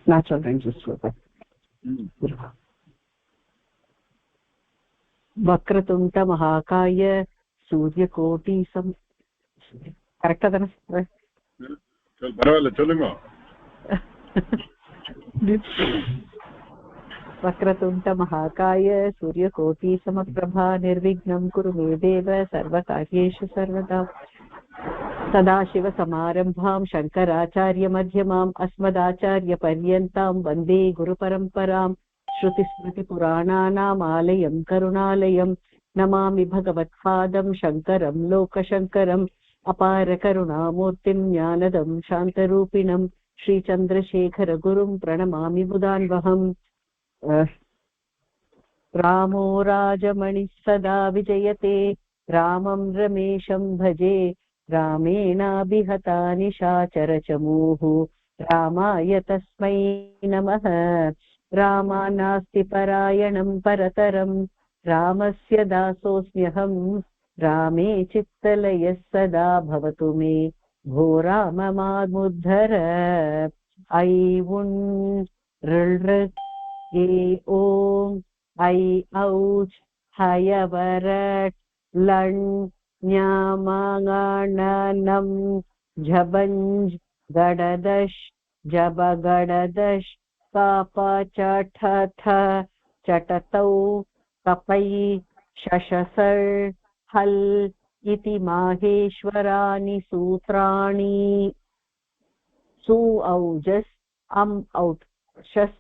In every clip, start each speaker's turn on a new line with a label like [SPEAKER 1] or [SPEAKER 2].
[SPEAKER 1] natural ranges वक्रतुण्ड महाकाय सूर्यकोटि सम करेक्टா தான
[SPEAKER 2] பரவாயில்லை சொல்லுங்க
[SPEAKER 1] वक्रतुण्ड महाकाय सूर्यकोटि समप्रभा निर्विघ्नं कुरु मे देव सर्वकार्येषु सर्वदा सदाशिवसमारम्भां शङ्कराचार्यमध्यमाम् अस्मदाचार्यपर्यन्तां वन्दे गुरुपरम्परां श्रुतिस्मृतिपुराणानाम् आलयं करुणालयं नमामि भगवत्पादं शङ्करं लोकशङ्करम् अपारकरुणामूर्तिं ज्ञानदं शान्तरूपिणं श्रीचन्द्रशेखरगुरुं प्रणमामि बुधान्वहम् रामो राजमणिः सदा विजयते रामं रमेशं भजे रामेणाभिहता निशाचरचमूः रामाय तस्मै नमः रामानास्ति परायणं परतरं रामस्य दासोऽस्म्यहं रामे चित्तलयः सदा भवतु मे भो राम मामुद्धर ऐ उन् ऋळृ ए ॐ ऐ औच् हयवरट् लण् न्यामाङाणनं झबञ्ज् गडदश् जबगडदश् कापचठथ चटतौ कपै शशसर् हल् इति माहेश्वराणि सूत्राणि सु औजस् अम् औट् शस्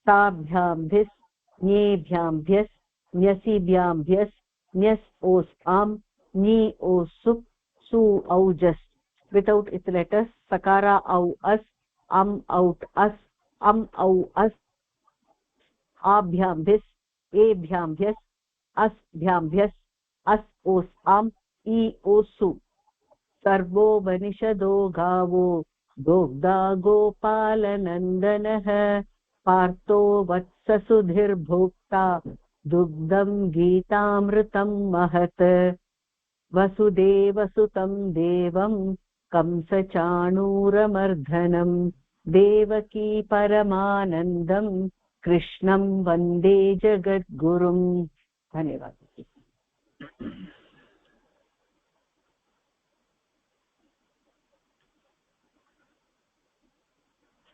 [SPEAKER 1] ताभ्याम्भिस् ञेभ्याम्भ्यस् न्यसिभ्याम्भ्यस् न्यस् ओस् आम् नी ओस् सुप् सु औजस् without its letters sakara au as am out as am au as abhyambhis ebhyambhyas asbhyambhyas as os am I osu sarvo vanishado gavo dogda gopalanandanah partho vatsasudhir bhokta dugdam geetamritam mahat वसुदेवसुतं देवं कंसचाणूरमर्दनं देवकी परमानन्दं कृष्णं वन्दे जगद्गुरुं धन्यवादः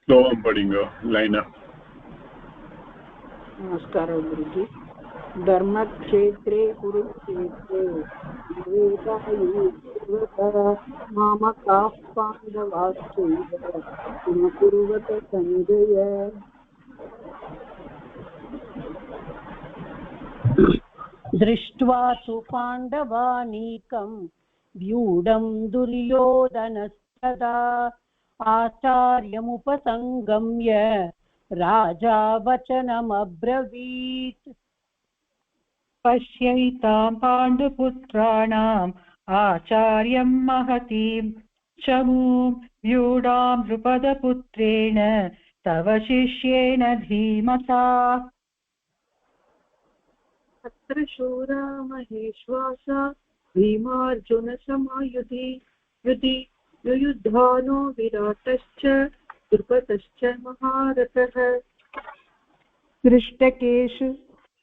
[SPEAKER 2] श्लोकं पठिंगो line
[SPEAKER 3] नमस्कार गुरुजी धर्मक्षेत्रे कुरुक्षेत्रे मामकाः पाण्डवाश्चैव किं कुर्वत सञ्जय
[SPEAKER 4] दृष्ट्वा तु पाण्डवानीकं व्यूढं दुर्योधनस्तदा आचार्यमुपसङ्गम्य राजा वचनमब्रवीत्
[SPEAKER 5] पश्यैतां पाण्डुपुत्राणाम् आचार्यं महतीं चमूं व्यूढां नृपदपुत्रेण तव शिष्येण धीमता
[SPEAKER 3] अत्र शूरा महेश्वासा भीमार्जुनसमायुधि युयुधानो विराटश्च द्रुपदश्च महारथः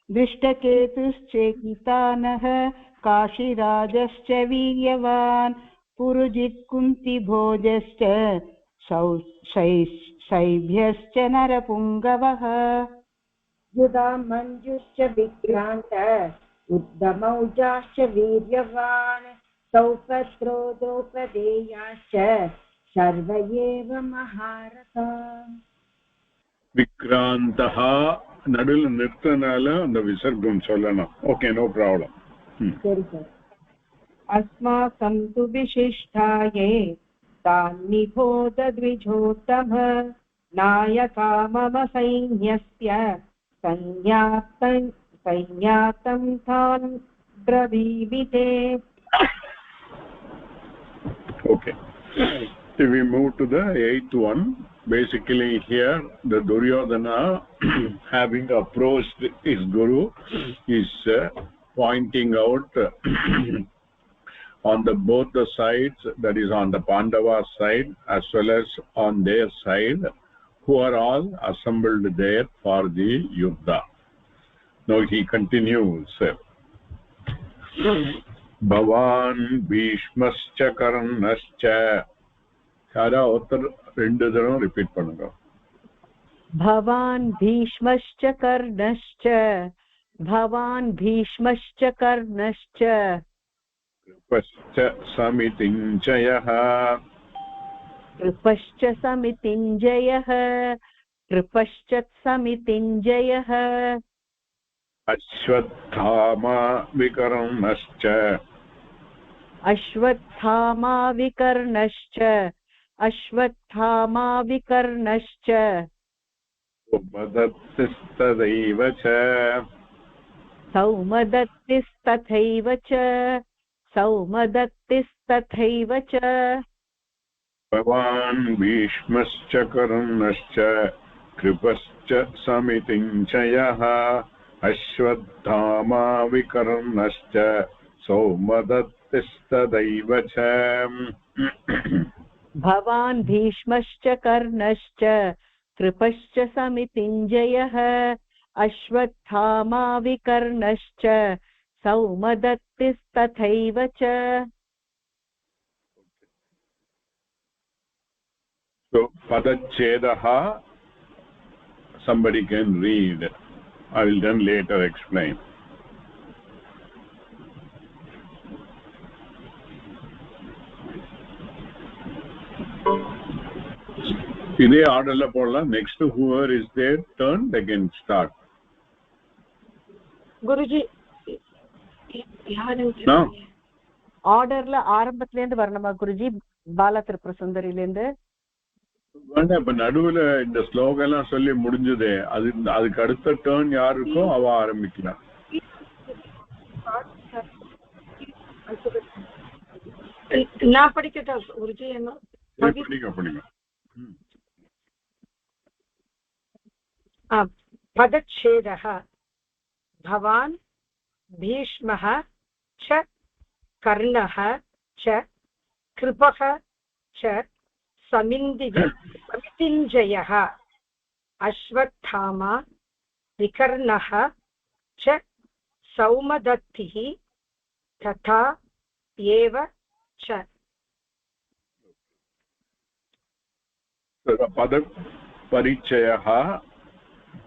[SPEAKER 5] दृष्टकेतुश्चेकितानः काशीराजश्च वीर्यवान् पुरुजित्कुन्तिभोजश्च शैभ्यश्च नरपुङ्गवः
[SPEAKER 6] युधामञ्जुश्च विक्रान्त उद्धमौजाश्च वीर्यवान् सौपत्रो द्रौपदेयाश्च सर्व एव महारथा
[SPEAKER 2] विक्रान्तः நடுல நிறுத்தனால அந்த விசர்க்கம் சொல்லணும் ஓகே நோ ப்ராப்ளம்
[SPEAKER 6] சரி சார்
[SPEAKER 5] अस्माकं तु विशिष्टाये तान्निबोधद्विजोत्तम नायका मम सैन्यस्य संज्ञातं तान् ब्रवीमि ते
[SPEAKER 2] okay if we move to the 8th one basically here the Duryodhana having approached his guru is pointing out on the both the sides, that is on the Pandava side as well as on their side, who are all assembled there for the yuddha. Now he continues, Bhavan Bhishmascha Karnascha. Yara other rendu tharam repeat pannunga.
[SPEAKER 1] भवान् भीष्मश्च कर्णश्च भवान् भीष्मश्च कर्णश्च
[SPEAKER 2] कृपश्च समितिञ्जयः
[SPEAKER 1] कृपश्च समितिञ्जयः कृपश्च समितिञ्जयः
[SPEAKER 2] अश्वत्थामा विकर्णश्च
[SPEAKER 1] अश्वत्थामा विकर्णश्च अश्वत्थामा विकर्णश्च
[SPEAKER 2] उपदत्तिस्तदैव च
[SPEAKER 1] सौमदत्तिस्तथैव च सौमदत्तिस्तथैव च
[SPEAKER 2] भवान् भीष्मश्च कर्णश्च कृपश्च समितिञ्जयः अश्वत्थामा विकर्णश्च सौमदत्तिस्तदैव च
[SPEAKER 1] भवान् भीष्मश्च कर्णश्च कृपश्च समितिञ्जयः अश्वत्थामा विकर्णश्च सौमदत्तिस्तथैव च.
[SPEAKER 2] So Padachedaha, somebody can read. I will then later explain. இதே ஆர்டர்ல போடலாம். Next whoever is there turn they can start.
[SPEAKER 3] Guruji
[SPEAKER 1] ஆர்டர்ல ஆரம்பத்துல இருந்து வரணுமா குருஜி? பாலா திரிபுர சுந்தரில இருந்து
[SPEAKER 2] வேண்டாம். இப்ப நடுவுல இந்த ஸ்லோகம் எல்லாம் சொல்லி முடிஞ்சதே, அதுக்கு அடுத்த டேர்ன் யாரு இருக்கோ அவ ஆரம்பிக்கலாம்.
[SPEAKER 3] நான் படிக்கட்டா குருஜி? என்ன
[SPEAKER 2] படிங்க.
[SPEAKER 5] पदच्छेदः भवान् भीष्मः च कर्णः च कृपः च समितिञ्जयः अश्वत्थामा विकर्णः च सौमदत्तिः तथा एव च.
[SPEAKER 2] पद परिचयः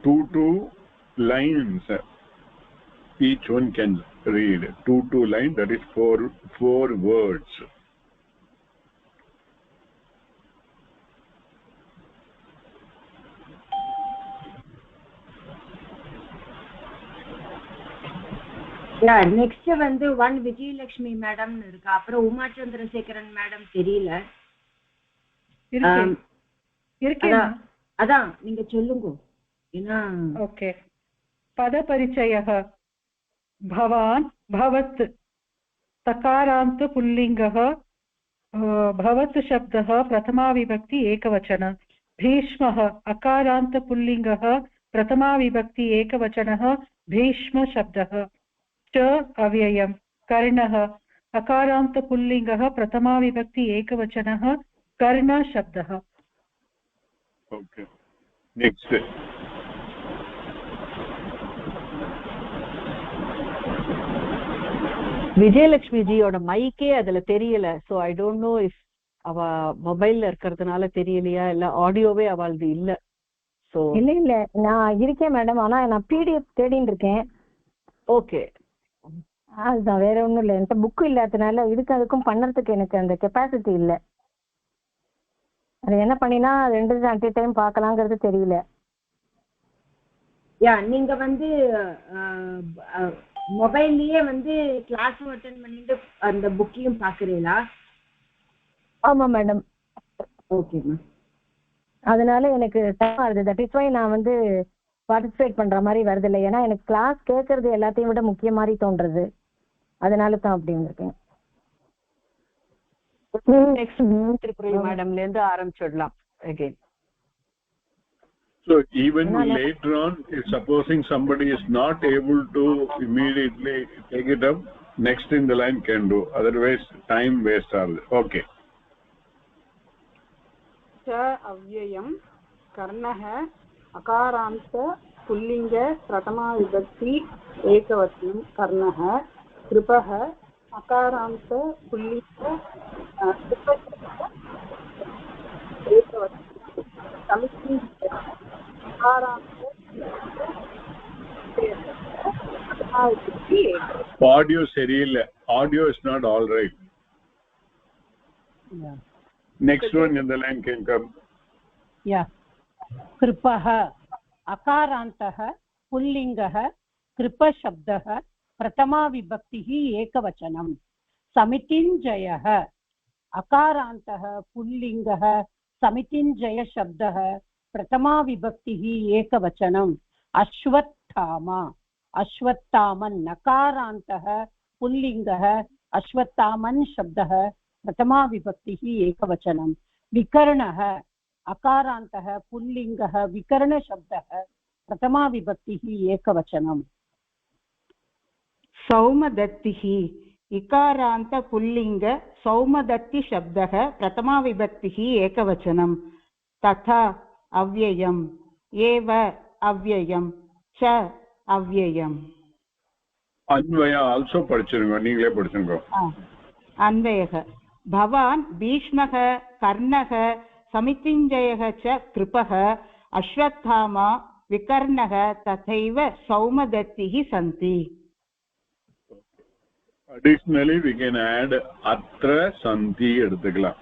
[SPEAKER 2] 2 lines, each one can read 2 lines, that is 4 words.
[SPEAKER 6] Next வந்து 1 விஜயலட்சுமி மேடம் இருக்கு. அப்புறம் உமா சந்திரசேகரன் மேடம் தெரியல. அதான் நீங்க சொல்லுங்க.
[SPEAKER 7] ओके पदपरिचयः भवान् भवत् तकारान्त पुल्लिङ्गः भवत् शब्दः प्रथमा विभक्ति एकवचन. भीष्मः अकारान्त पुल्लिङ्गः प्रथमा विभक्ति एकवचनः भीष्म शब्दः. च अव्ययं. कर्णः अकारान्त पुल्लिङ्गः प्रथमा विभक्ति एकवचनः कर्ण शब्दः.
[SPEAKER 2] ओके नेक्स्ट
[SPEAKER 1] விஜயலட்சுமி ஜியோட மைக்கே அதுல தெரியல. So I don't know if அவ மொபைல்ல இருக்கிறதுனால தெரியலையா இல்ல ஆடியோவே அவளது இல்ல. சோ
[SPEAKER 8] இல்ல நான் இருக்கேன் மேடம். ஆனா நான் PDF தேடிட்டு இருக்கேன்.
[SPEAKER 1] ஓகே
[SPEAKER 8] அதுதான், வேற ஒண்ணும் இல்ல. என்கிட்ட புக் இல்லாதனால அதுக்கும் பண்ணறதுக்கு எனக்கு அந்த கெப்பாசிட்டி இல்ல. அது என்ன பண்ணினா 2 அட் டைம் பார்க்கலாங்கிறது தெரியல.
[SPEAKER 6] நீங்க வந்து மொபைல்லயே வந்து கிளாஸ் அட்டெண்ட் பண்ணிட்டு அந்த புக்கையும் பாக்குறீங்களா?
[SPEAKER 8] ஆமா மேடம்.
[SPEAKER 6] ஓகேமா.
[SPEAKER 8] அதனால எனக்கு டைம் ஆகுது. தட் இஸ் வை நான் வந்து பார்ட்டிசிபேட் பண்ற மாதிரி வருது இல்லை. ஏன்னா எனக்கு கிளாஸ் கேட்கறது எல்லாத்தையும் விட முக்கிய மாதிரி தோன்றது. அதனால தான் அப்படி இருக்கேன்.
[SPEAKER 1] நெக்ஸ்ட் திரிபுரை மேடம்ல இருந்து ஆரம்பிச்சிடலாம் again.
[SPEAKER 2] So even later on, if supposing somebody is not able to immediately take it up, next in the line can do, otherwise time waste all. Okay.
[SPEAKER 3] च अव्ययं कर्णः अकारान्त पुल्लिङ्ग प्रथमा विभक्ति एकवचनं कर्णः कृपः अकारान्त पुल्लिङ्ग एकवचनं समिति अकारान्त
[SPEAKER 2] audio serial, audio is not all right.
[SPEAKER 4] Yeah.
[SPEAKER 2] Next one in the line can come.
[SPEAKER 4] Yeah. कृपः अकारान्तः पुल्लिङ्गः कृपशब्दः प्रथमा विभक्तिः एकवचनं समितिञ्जयः अकारान्तः पुल्लिङ्गः समितिञ्जयशब्दः प्रथमा विभक्तिः एकवचनं अश्वत्थामा अश्वत्थामन् नकारान्तः पुल्लिङ्गः अश्वत्थामन् शब्दः प्रथमा विभक्तिः एकवचनं विकर्णः अकारान्तः पुल्लिङ्गः विकर्णशब्दः प्रथमा विभक्तिः एकवचनं
[SPEAKER 9] सौमदत्तिः इकारान्त पुल्लिङ्ग सौमदत्ति शब्दः प्रथमा विभक्तिः एकवचनं तथा अव्ययम् एव अव्ययं च अव्ययम्
[SPEAKER 2] अन्वय also படிச்சிருங்க, நீங்களே படிச்சிருங்க.
[SPEAKER 9] अन्वयः भवान् भीष्मः कर्णः समितिञ्जयः च कृपः अश्वत्थामा विकर्णः तथैव सौमदत्तिः सन्ति.
[SPEAKER 2] Additionally we can add atra santi எடுத்துக்கலாம்.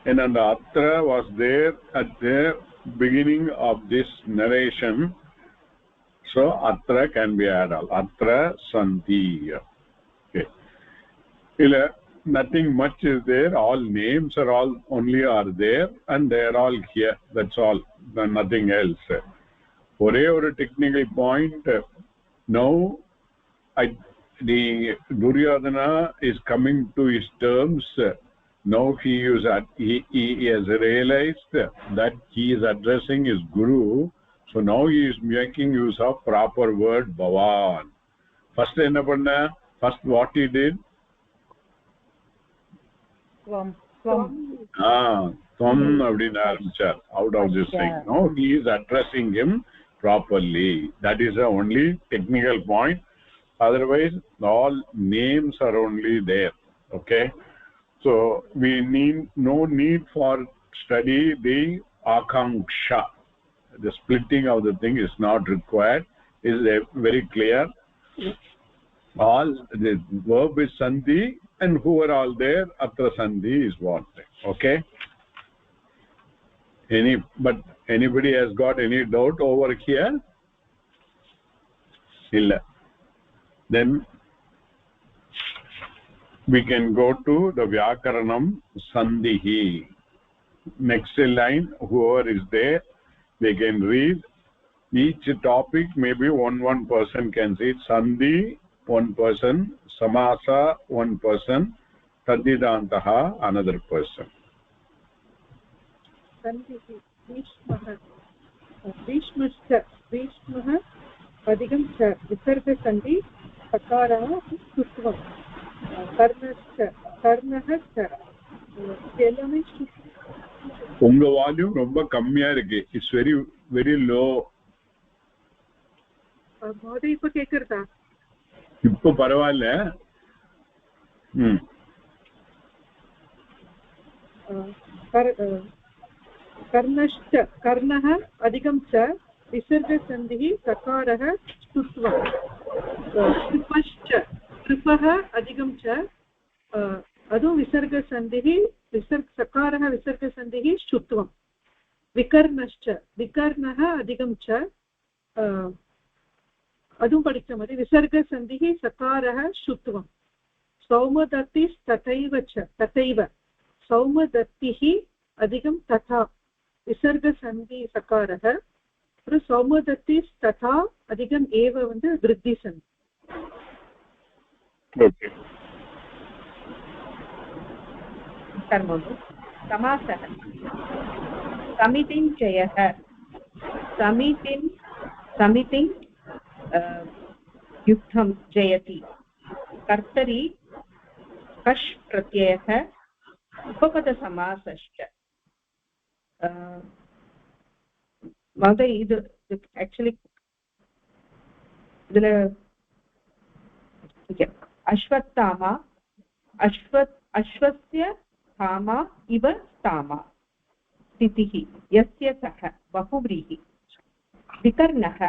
[SPEAKER 2] And the atra was there at the beginning of this narration, so atra can be added. Atra santi. Okay. Illa nothing much is there, all names are all only are there and they are all here, that's all, nothing else. ஒரே ஒரு technical point, now the Duryodhana is coming to his terms. Now he has realized that he is addressing his guru, so now he is making use of proper word Bhavan. First enna panna, first what he did, tvam abdina arambachar out of this thing. Now he is addressing him properly. That is the only technical point, otherwise all names are only there. Okay, so we need no need for study the akanksha, the splitting of the thing is not required, is very clear. All the verb is sandhi and who are all there, atra sandhi is what. Okay, anybody has got any doubt over here? Illa. Then we can go to the vyakaranam sandhihi. Next line, whoever is there, they can read each topic. Maybe one person can see sandhi, one person, samasa, one person, tadidantaha, another person.
[SPEAKER 7] सन्धिः भीष्मश्च भीष्मः अधिकं च विसर्गसन्धि सकारः सुत्वं कर्णश्च कर्णः च எல்லாமே
[SPEAKER 2] உங்க volume ரொம்ப கம்மியா இருக்கு, இட்ஸ் வெரி வெரி லோ.
[SPEAKER 7] இப்ப கேக்குறதா?
[SPEAKER 2] இப்போ பரவாயில்ல.
[SPEAKER 7] कर्णश्च कर्णः अधिकं च विसर्गसन्धिः सकारः स्तुत्वं कृपश्च कृपः अधिकं च अदु विसर्गसन्धिः सकारः विसर्गसन्धिः स्तुत्वं विकर्णश्च विकर्णः अधिकं च अदु पठितमस्ति विसर्गसन्धिः सकारः स्तुत्वं सौमदत्तिस्तथैव च तथैव सौमदत्तिः अधिकं तथा विसर्गसन्धि सकारः सौमदत्तिस्तथा अधिकम् एव வந்து விருத்தி சந்தி.
[SPEAKER 2] ஓகே,
[SPEAKER 5] समासः समितिञ्जयः समितिं युद्धं जयति कर्तरि
[SPEAKER 7] कष् प्रत्ययः उपपदसमासश्च இது ஆக்சுவலி இதுல அஸ்வத்தாமா அஸ்வஸ்ய தாமா இவ தாமா ஸ்திதிः यस्य सः बहुव्रीहि विकर्णः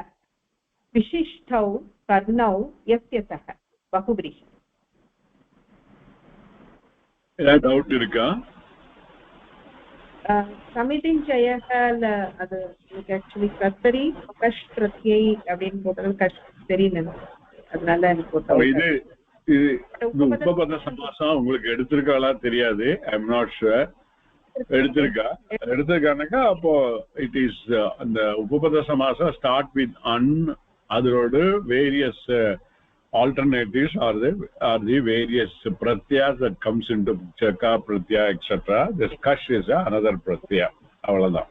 [SPEAKER 7] विशिष्टौ कर्णौ यस्य सः बहुव्रीहि
[SPEAKER 2] டவுட் இருக்கா?
[SPEAKER 7] சமிதிஞ்சயல அது எனக்கு ஆக்சுவலி கர்த்தரி கஷ் பிரத்யை அப்படின்னு போட்டது கஷ் தெரியல, அதனால எனக்கு
[SPEAKER 2] இது உபபத சமாசம் உங்களுக்கு எடுத்திருக்காளா தெரியாது. I am not sure. எடுத்திருக்கானாக்கா அப்போ இட் இஸ் அந்த உபபத சமாசம் ஸ்டார்ட் வித் அன், அதோட various alternatives are the various pratyas that comes into chaka pratyaya etc. This kash is another pratyaya. Avladha.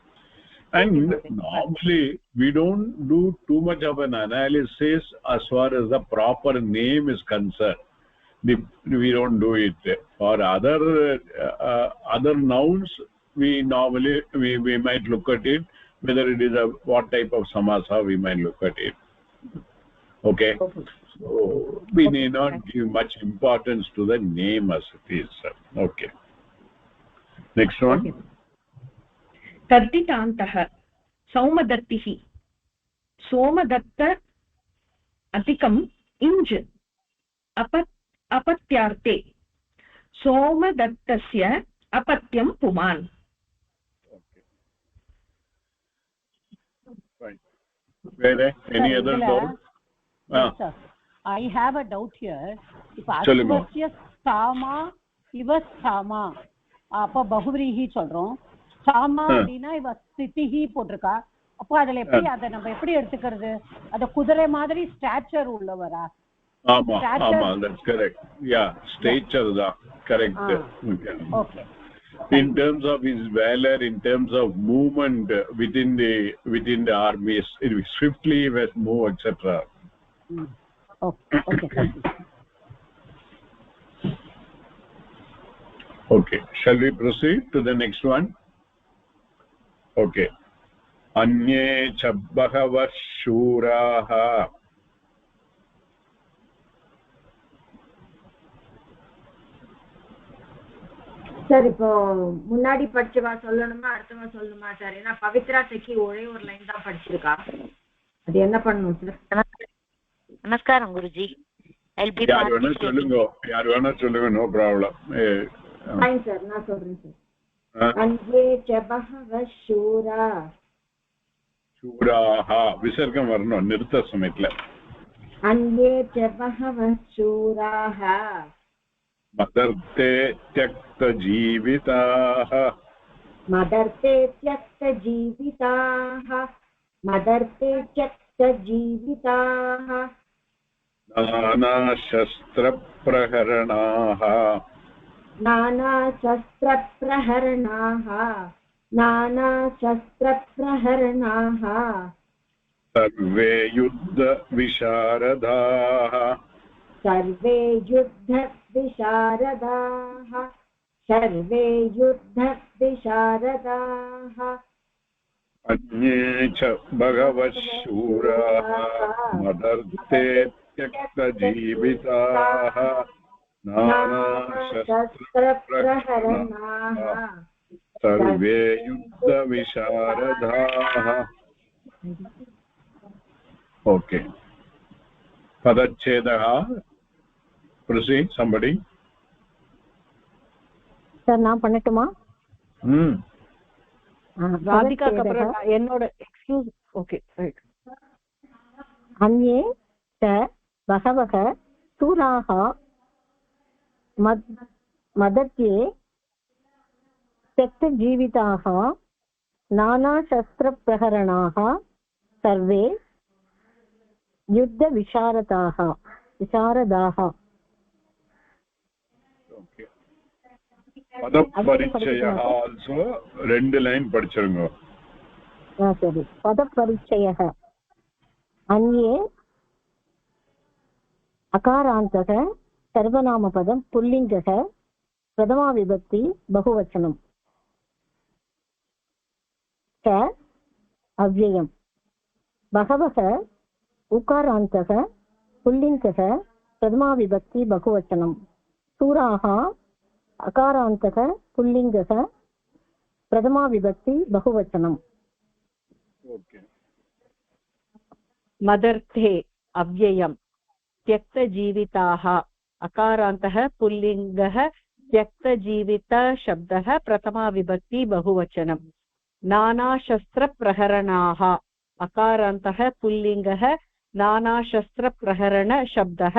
[SPEAKER 2] And normally we don't do too much of an analysis as far as the proper name is concerned. We don't do it. For other nouns we normally we might look at it, whether it is what type of samasa we might look at it. Okay. So we need not give much importance to the name as it is. Okay. Next one.
[SPEAKER 10] तद्दितान्तः सौमदत्तिः सोमदत्त अधिकम् इञ्ज् अपत्यार्थे सोमदत्तस्य अपत्यं पुमान्.
[SPEAKER 2] Fine. Any other doubt?
[SPEAKER 4] Yes, sir. I have a doubt here. If ashwasya stama iva stama appa bahuvrihi solrom, stama அப்படினா இவ ஸ்திதிஹி போட்டுருக்கா, அப்ப அதுல எப்படி அத நம்ம எப்படி எடுத்துக்கிறது? அத குதிரை மாதிரி ஸ்டாச்சர் உள்ளவரா?
[SPEAKER 2] ஆமா ஆமா, that's correct. Yeah, stature da correct.
[SPEAKER 4] Okay.
[SPEAKER 2] In terms of his valor, in terms of movement within the armies, swiftly he was move etc.
[SPEAKER 4] Okay.
[SPEAKER 2] Okay, shall we proceed to the next one? Okay. Anye cha bahava shuraha.
[SPEAKER 6] Sir இப்போ முன்னாடி படிச்சவா சொல்லணுமா அடுத்தவா சொல்லணுமா sir? ஏன்னா பவித்ரா செக்கி ஒரே ஒரு line தான் படிச்சிருக்கா, அது என்ன பண்ணணும் சார்?
[SPEAKER 11] நமஸ்காரம் குருஜி.
[SPEAKER 2] யார் வேணா சொல்லுங்க, நோ ப்ராப்ளம்.
[SPEAKER 6] ஃபைன் சார், நான் சொல்றேன் சார். அன்யே சபஹவ ஷூரா.
[SPEAKER 2] ஷூராஹா விசர்க்கம் வரணும் நிறுத்த சமயத்துல.
[SPEAKER 6] அன்யே சபஹவ ஷூராஹ
[SPEAKER 2] மதர்த்தே த்யக்த ஜீவிதாஹ.
[SPEAKER 6] மதர்த்தே த்யக்த ஜீவிதாஹ. மதர்த்தே த்யக்த ஜீவிதாஹ.
[SPEAKER 2] நானா சஸ்திர பிரஹரணாஹ.
[SPEAKER 6] நானா சஸ்திர பிரஹரணாஹ. நானா சஸ்திர பிரஹரணாஹ.
[SPEAKER 2] சர்வே யுத்த விசாரதாஹ.
[SPEAKER 6] सर्वे युद्ध विशारदाः. सर्वे युद्ध विशारदाः.
[SPEAKER 2] अन्ये च भगवः शूराः मदर्थे त्यक्तजीविताः. नानाशस्त्रप्रहरणाः. सर्वे युद्धविशारदाः. Okay. पदच्छेदः. Proceed, somebody.
[SPEAKER 8] சார் நான் பண்ணட்டுமா?
[SPEAKER 1] ராதிகாக்கு அப்புறம் என்னோட எக்ஸ்கியூஸ். Okay right.
[SPEAKER 8] அன்யே ச பகவக சூராஹ மதத்யே त्यक्त जीविताः. नाना शस्त्र प्रहरणाः. सर्वे युद्ध विशारदाः.
[SPEAKER 2] பதப்பரிச்சயः ஆல்சோ ரெண்டு லைன் படிச்சிருங்க.
[SPEAKER 8] சரி. பதப்பரிச்சயः अन्ये अकारान्तः सर्वनामपदं पुल्लिङ्गः प्रथमा विभक्ति बहुवचनं च अव्ययम् बहवः उकारान्तः पुल्लिङ्गः प्रथमा विभक्ति बहुवचनं शूराः अकारान्तः पुल्लिङ्गः प्रथमा विभक्ति बहुवचनम्
[SPEAKER 1] मदर्थे अव्ययम् त्यक्तजीविताः अकारान्तः पुल्लिङ्गः त्यक्तजीवितशब्दः प्रथमा विभक्ति बहुवचनं नानाशस्त्रप्रहरणाः अकारान्तः पुल्लिङ्गः नानाशस्त्रप्रहरणशब्दः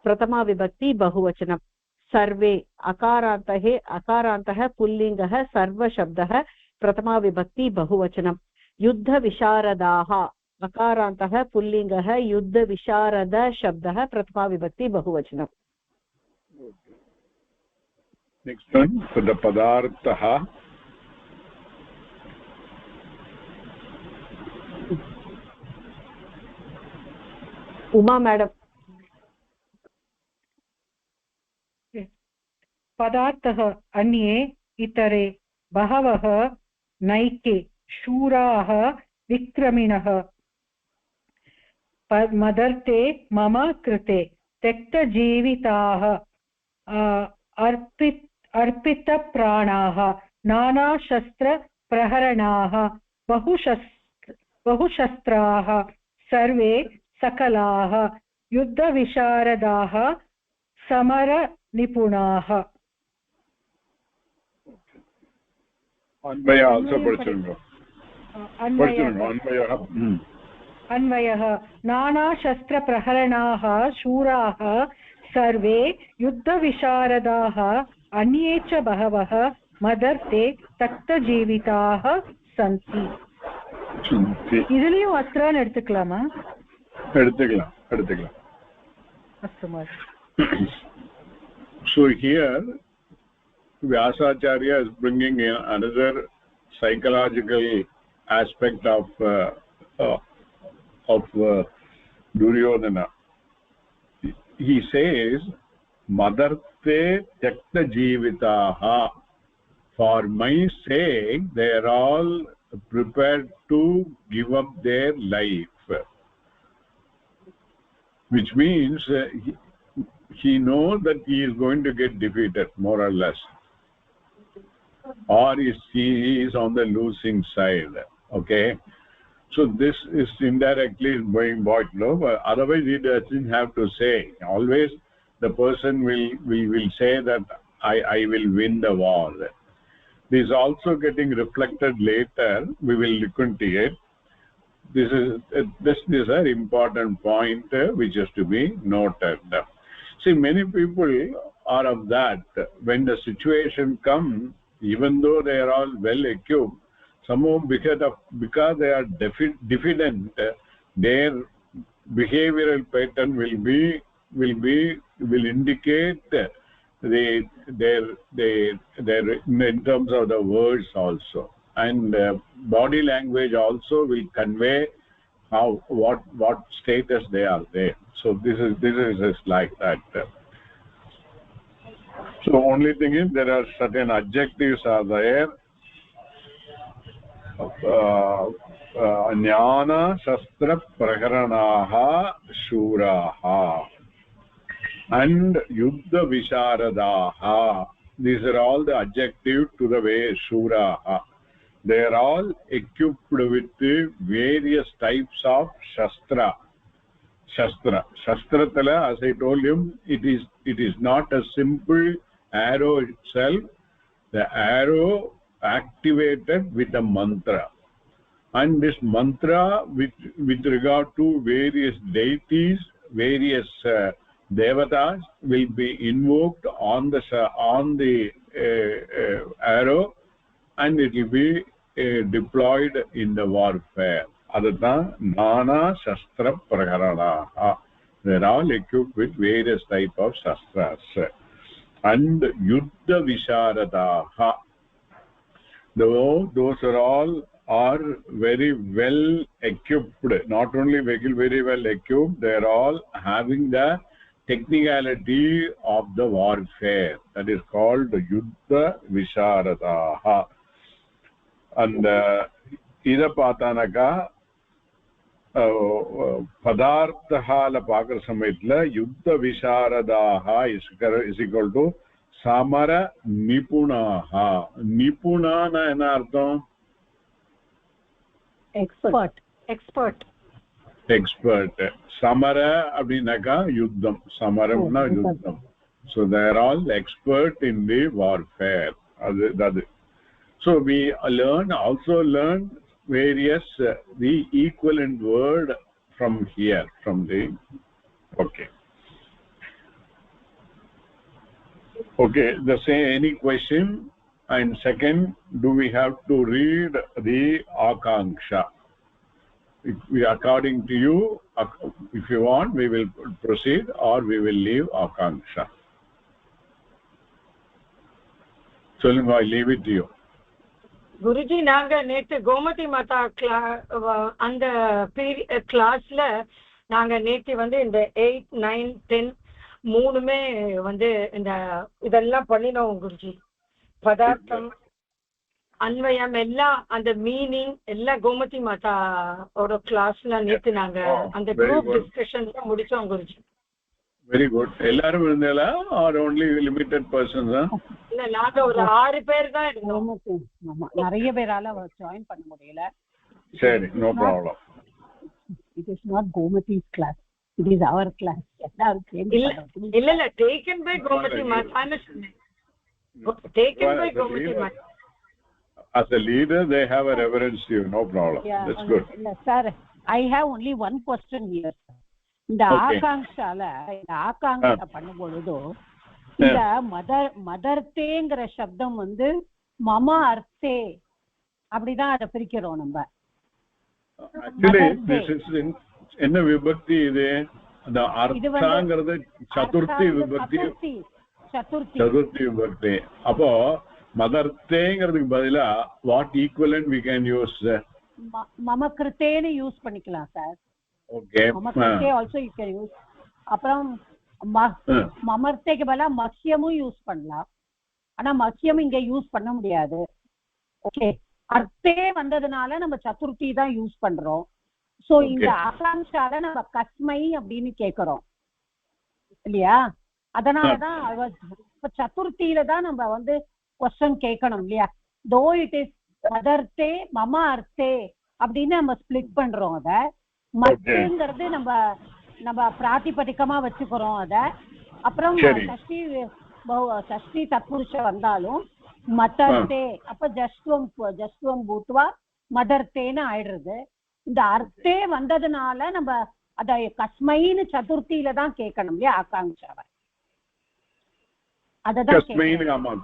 [SPEAKER 1] प्रथमा विभक्ति बहुवचनं सर्वे अकारान्तः पुल्लिङ्गः सर्वशब्दः प्रथमा विभक्ति बहुवचनं युद्धविशारदाः अकारान्तः पुल्लिङ्गः युद्धविशारदशब्दः प्रथमा विभक्ति बहुवचनं
[SPEAKER 2] next one पदार्थः
[SPEAKER 1] उमा मैडम
[SPEAKER 12] पदार्थः अन्ये इतरे बहवः नैके शूराः विक्रमिणः मदर्थे मम कृते त्यक्तजीविताः अर्पितप्राणाः नानाशस्त्रप्रहरणाः बहुशस्त्राः सर्वे सकलाः युद्धविशारदाः समरनिपुणाः
[SPEAKER 2] अन्वयः also படிச்சிருங்க
[SPEAKER 12] अन्वयः नानाशस्त्रप्रहरणाः शूराः सर्वे युद्धविशारदाः अन्ये च बहवः मदर्थे तक्तजीविताः सन्ति இதுலயும் அத்ரான்னு எடுத்துக்கலாமா
[SPEAKER 2] எடுத்துக்கலாம்
[SPEAKER 12] அஸ்து mass
[SPEAKER 2] so here Vyasacharya is bringing in another psychological aspect of Duryodhana. He says madarte tyakta jivitaha, for my sake they are all prepared to give up their life, which means he knows that he is going to get defeated more or less, or he is on the losing side. Okay, so this is indirectly going back, no? But otherwise he doesn't have to say. Always the person will say that I will win the war. This is also getting reflected later. We will look into it. This is an important point which is to be noted. See, many people are of that. When the situation comes, even though they are all well equipped, somehow because they are diffident, their behavioral pattern will indicate their in terms of the words also, and body language also will convey what status they are there. So this is just like that. So only thing is there are certain adjectives are there. Jnana shastra praharanaha shuraha and yuddha visharadaha. These are all the adjectives to the way shuraha. They are all equipped with various types of shastra. Shastratala, as I told you, it is not a simple arrow itself. The arrow activated with a mantra, and this mantra with regard to various deities, various devatas will be invoked on the arrow, and it will be deployed in the warfare. Adha nana shastra praharanaha. They are all equipped with various type of shastras. And yuddha visharadaha, though those are all are very well equipped, not only very well equipped, they are all having the technicality of the warfare. That is called Yuddha Visharadaha. And ida paatanaka padarthala paakra samayatla Yuddha Visharadaha is equal to Samara Nipunaha. Nipuna na enna artham?
[SPEAKER 1] expert
[SPEAKER 2] Samara abhinaka yuddham. Samaramna yuddham. So they are all expert in the warfare. So we also learn various the equivalent word from here, from the okay the same. Any question? And second, do we have to read the akanksha? According to you, if you want, we will proceed, or we will leave akanksha. Solunga, I leave it to you.
[SPEAKER 5] Guruji, நாங்க நேத்து கோமதி மாதா அந்த கிளாஸ்ல நாங்க நேத்து இந்த 8, 9, 10 மூணுமே இந்த இதெல்லாம் பண்ணினோம் குருஜி. பதார்த்தம், அன்வயம் எல்லாம், அந்த மீனிங் எல்லாம் கோமதி மாதா ஒரு கிளாஸ்ல நேத்து நாங்க அந்த குரூப் டிஸ்கஷன் முடிச்சோம் குருஜி.
[SPEAKER 2] Very good. எல்லாரும் இருந்தீங்களா or only limited persons?
[SPEAKER 5] இல்ல, நாங்க ஒரு 6 பேர் தான் இருந்தோம்.
[SPEAKER 4] ஆமா, நிறைய பேரால ஜாயின் பண்ண முடியல.
[SPEAKER 2] சரி, no problem.
[SPEAKER 4] It is not Gomati's class. It is our class.
[SPEAKER 5] இல்ல taken by Gomati Mata. Taken by Gomati Mata.
[SPEAKER 2] As a leader, they have a reverence to you. No problem.
[SPEAKER 4] Yeah,
[SPEAKER 2] that's good.
[SPEAKER 4] Sir, I have only one question here. இந்த ஆகாங்ஷால ஆகாங்ஷா பண்ணும் பொழுதோ இந்த மதர்த்தேங்கிற சப்தம் மம அர்த்தே அப்படிதான் அதை பிரிக்கிறோம் நம்ம.
[SPEAKER 2] Actually, this is என்ன விபக்தி இது? அந்த அர்த்தாங்கிறது சதுர்த்தி விபக்தி. சதுர்த்தி விபக்தி. அப்போ மதர்த்தேங்கிறதுக்கு பதிலா what equivalent we can use?
[SPEAKER 4] மம கிருத்தேன்னு யூஸ் பண்ணிக்கலாம் சார்.
[SPEAKER 2] Okay.
[SPEAKER 4] மம கிருத்தே also you can use. அப்புறம் மமர்த்தேக்கு பதிலா மக்ஷியமும் யூஸ் பண்ணலாம். ஆனா மக்ஷியம் இங்க யூஸ் பண்ண முடியாது. ஓகே, அர்த்தே வந்ததுனால நம்ம சதுர்த்தி தான் யூஸ் பண்றோம். சோ இந்த ஆகாங்ஷால நம்ம கஸ்மை அப்படின்னு கேக்குறோம் இல்லையா? அதனாலதான் இப்ப சதுர்த்தியில தான் நம்ம கொஸ்டின் கேட்கணும் இல்லையா? தோ இட் இஸ் மதர்த்தே மம அர்த்தே அப்படின்னு நம்ம ஸ்பிளிட் பண்றோம். அத மத்துங்கிறது நம்ம பிராதிபதிகமா வச்சுக்கிறோம் அத. அப்புறம் சஷ்டி தத்புருஷ வந்தாலும் மதர்த்தே, அப்ப ஜஸ்வம் பூத்வா மதர்த்தேன்னு ஆயிடுறது. இந்த அர்த்தே வந்ததுனால நம்ம அத கஸ்மைன்னு சதுர்த்தியில தான் கேட்கணும் இல்லையா ஆகாங்ஷாவை?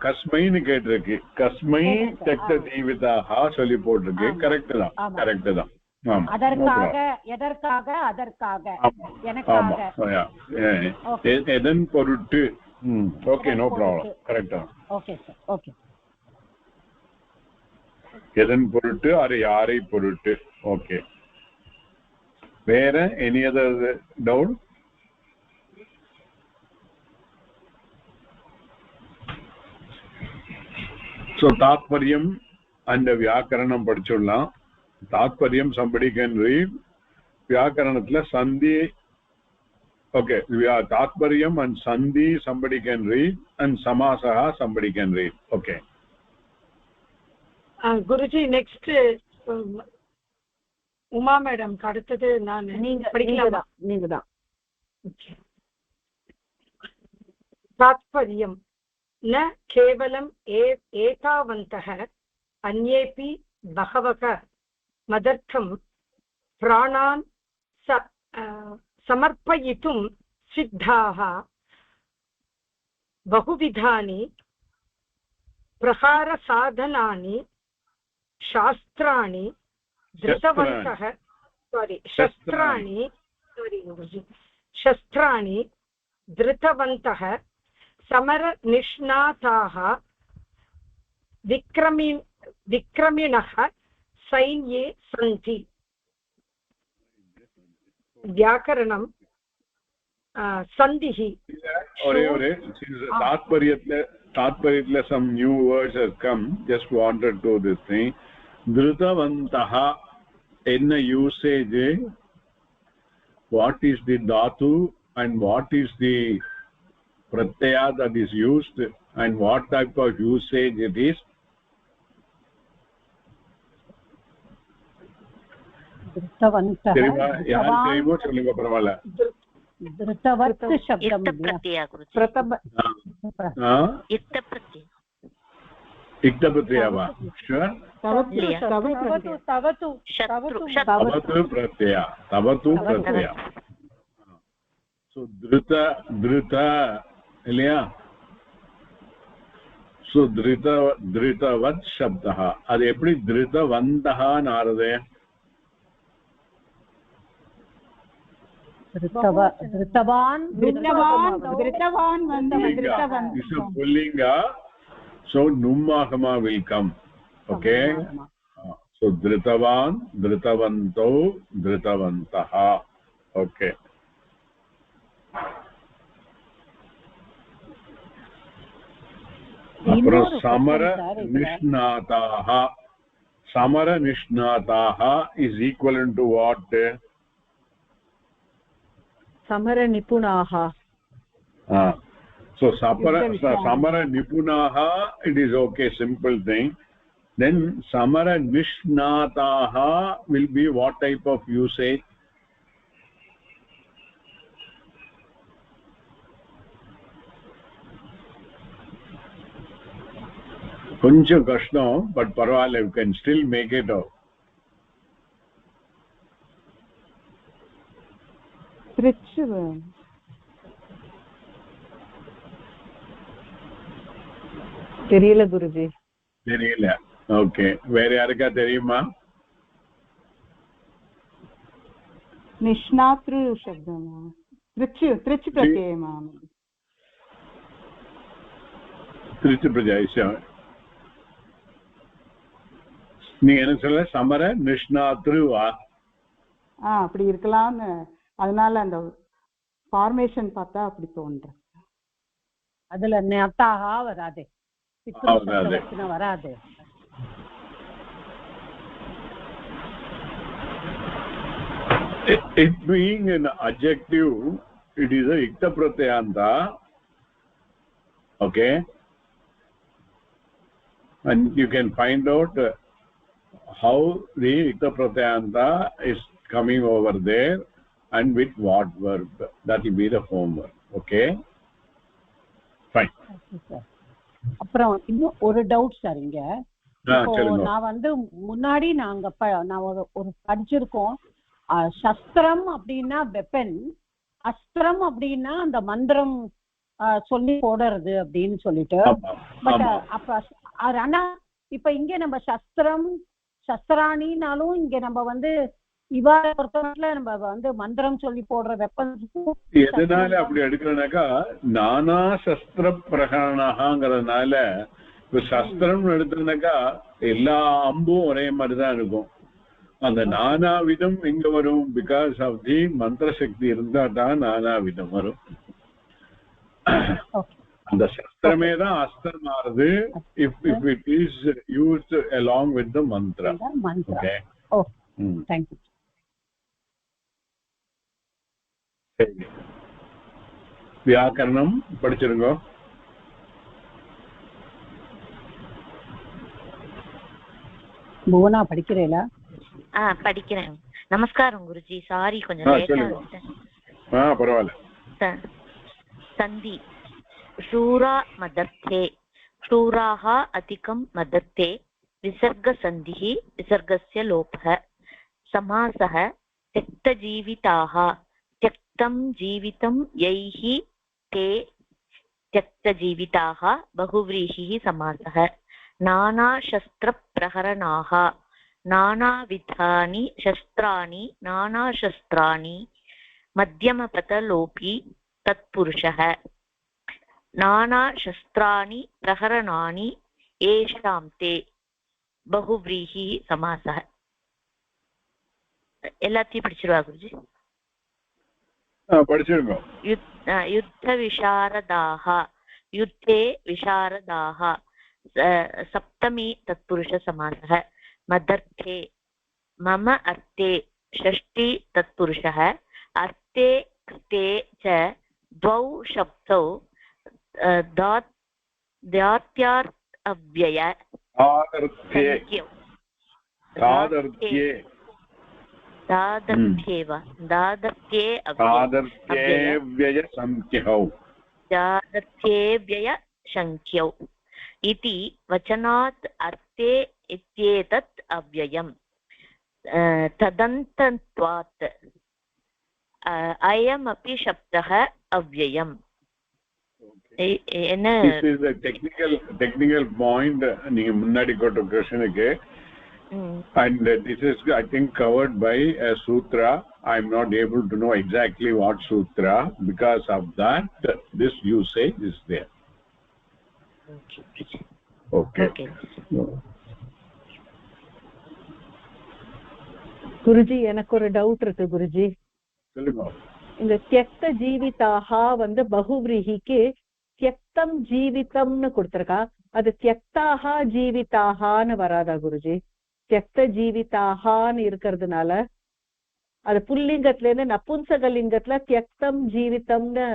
[SPEAKER 2] கஸ்மைன்னு கேட்டிருக்கு. கஸ்மை தக்த ஜீவிதாக சொல்லி போட்டிருக்கு. கரெக்ட் தான்.
[SPEAKER 4] அதற்காக எனக்காக
[SPEAKER 2] எதன் பொருட்டு. Okay, no problem. கரெக்டா.
[SPEAKER 4] Okay sir. ஓகே,
[SPEAKER 2] எதன் பொருட்டு அது யாரை பொருட்டு. ஓகே, வேற எனி அதர் டவுட்? So தாத்பர்யம் and வியாக்கரணம் படிச்சுடலாம். தாத்பர்யம் somebody can read. வியாக்கரணத்துல சந்தி. Okay, தாத்பர்யம் and sandhi somebody can read, and samasaha somebody can read. Okay.
[SPEAKER 5] Guruji, next Uma madam அடுத்தது நான் படிக்கலாமா?
[SPEAKER 1] நீங்க தான்.
[SPEAKER 5] தாத்பர்யம் न केवलम् एतावन्तः अन्येपि बहवः मदर्थं प्राणान् समर्पयितुं सिद्धाः बहुविधानि प्रहारसाधनानि शस्त्राणि धृतवन्तः समरनिष्णाताः विक्रमिणः सैन्ये सन्ति. व्याकरणं சந்திஹி
[SPEAKER 2] ஒரே தாத்பரியத்துல some new words has come. Just wanted to this thing. Dhrutavantaha in usage, what is the dhatu and what is the pratyaya that is used and what type of usage it is?
[SPEAKER 4] திருத்தவந்தः
[SPEAKER 2] தெரியுமா? யார் தெரியுமோ சொல்லுங்க, பரவாயில்ல.
[SPEAKER 4] திருத்தவத் சப்தம்
[SPEAKER 2] इक्त प्रत्यय वा? Sure? तवतु प्रत्यय. So drita இல்லையா? So dritavat शब्दः அது எப்படி dritavantaha ஆறுது?
[SPEAKER 4] धृतवान्
[SPEAKER 2] pullinga, so nummagama will come. Okay, so dritavan, dritavanto, dritavantaha. Okay, apra samara nishnataha is equivalent to what?
[SPEAKER 1] samara nipunaha.
[SPEAKER 2] So samara nipunaha, it is okay, simple thing. Then samara nishnataha will be what type of usage? Koncham kashtam, but parvala, you can still make it out.
[SPEAKER 1] தெரியல குருஜி.
[SPEAKER 2] தெரியல. Okay, வேற யாருக்கா தெரியுமா?
[SPEAKER 9] நிஷ்ணாத்ரு சப்தமா? திருச்சி பிரத்யயமா?
[SPEAKER 2] திருச்சி பிரத்யயம். நீ என்ன சொல்ல? சமர நிஷ்ணாத்ருவா?
[SPEAKER 9] அப்படி இருக்கலாம்னு, அதனால அந்த ஃபார்மேஷன் பார்த்தா அப்படி தோன்றும்.
[SPEAKER 4] அதுல நத்தாஹா வராதே, வராது.
[SPEAKER 2] It being an adjective, it is a ikta pratyanta. Okay, and you can find out how the ikta pratyanta is coming over there and with what verb. That will be the homework. Okay, fine.
[SPEAKER 4] அப்புறம் இன்னும் ஒரு doubt sir இங்க. நான் வந்து முன்னாடி நான் ஒரு படிச்சிருக்கோம், சஸ்திரம் அப்படின்னா வெப்பன், அஸ்திரம் அப்படின்னா அந்த மந்திரம் சொல்லி போடுறது அப்படின்னு சொல்லிட்டு. பட் அப்ப ஆனா இப்ப இங்க நம்ம சஸ்திராணினாலும் இங்க நம்ம வந்து இவாள பொறுத்தவரை நம்ம வந்து மந்திரம் சொல்லி போடுற வெப்பன்
[SPEAKER 2] எதனால அப்படி எடுக்கிறனாக்கா நானா சஸ்திர பிரகரணங்கிறதுனால. இப்ப சஸ்திரம் எடுத்தோம்னாக்கா எல்லா அம்பும் ஒரே மாதிரிதான் இருக்கும். அந்த நானாவிதம் இங்க வரும், பிகாஸ் ஆஃப் தி மந்திர சக்தி இருந்தா தான் நானாவிதம் வரும். அந்த சஸ்திரமே தான் அஸ்திரம் ஆறுது if it is used along with the mantra. Okay.
[SPEAKER 4] Oh, thank you.
[SPEAKER 2] வியாக்கரணம் படிச்சிருங்க.
[SPEAKER 4] புவனா படிக்கிறீங்களா?
[SPEAKER 11] படிக்கிறேன். நமஸ்காரம் குருஜி, சாரி கொஞ்சம் லேட்டா வந்துட்டேன்.
[SPEAKER 2] பரவாயில்ல.
[SPEAKER 11] சந்தி शूरा मदर्थे, शूराः अधिकं मदर्थे, विसर्गसन्धिः, विसर्गस्य लोपः. समासः त्यक्तजीविताः, त्यक्तं जीवितं यैः ते त्यक्तजीविताः, बहुव्रीहिः समासः. नानाशस्त्रप्रहरणाः, नानाविधानि शस्त्राणि, नानाशस्त्राणि, मध्यमपदलोपी तत्पुरुषः. नानाशस्त्राणि प्रहरणानि येषां ते, बहुव्रीहि समासः. எல்லாத்தையும் படிச்சிருவா குருஜி?
[SPEAKER 2] படிச்சிருங்க.
[SPEAKER 11] யுத்த விஷாரதாः युद्धे विशारदाः सप्तमी तत्पुरुषसमासः मदर्थे मम अर्थे षष्ठी तत्पुरुषः अर्थे कृते च द्वौ शब्दौ दात्यार्थ अव्यय दादर्थ्येव्ययसंख्यौ इति वचनात् अर्थे इत्येतत् अव्ययम् तदन्तत्वात् अयमपि शब्दः अव्ययम्.
[SPEAKER 2] This is a technical point நீங்க முன்னாடி போட்ட क्वेश्चनக்கு and this is I think covered by a sutra. I am not able to know exactly what sutra, because of that this usage is there. Okay.
[SPEAKER 1] Guruji எனக்கு ஒரு doubt இருக்கு குருஜி.
[SPEAKER 2] சொல்லுங்க.
[SPEAKER 1] இந்த தியக்த ஜீவிதாக வந்து பகுவ்ரீஹிக்கு தியக்தம் ஜீவிதம்னு கொடுத்திருக்கா, அது தியக்தாக ஜீவிதாகான்னு வராதா குருஜி? தியக்த ஜீவிதாகான்னு இருக்கிறதுனால அது புல்லிங்கத்துல இருந்து நபும்சகலிங்கத்துல தியக்தம் ஜீவிதம்னு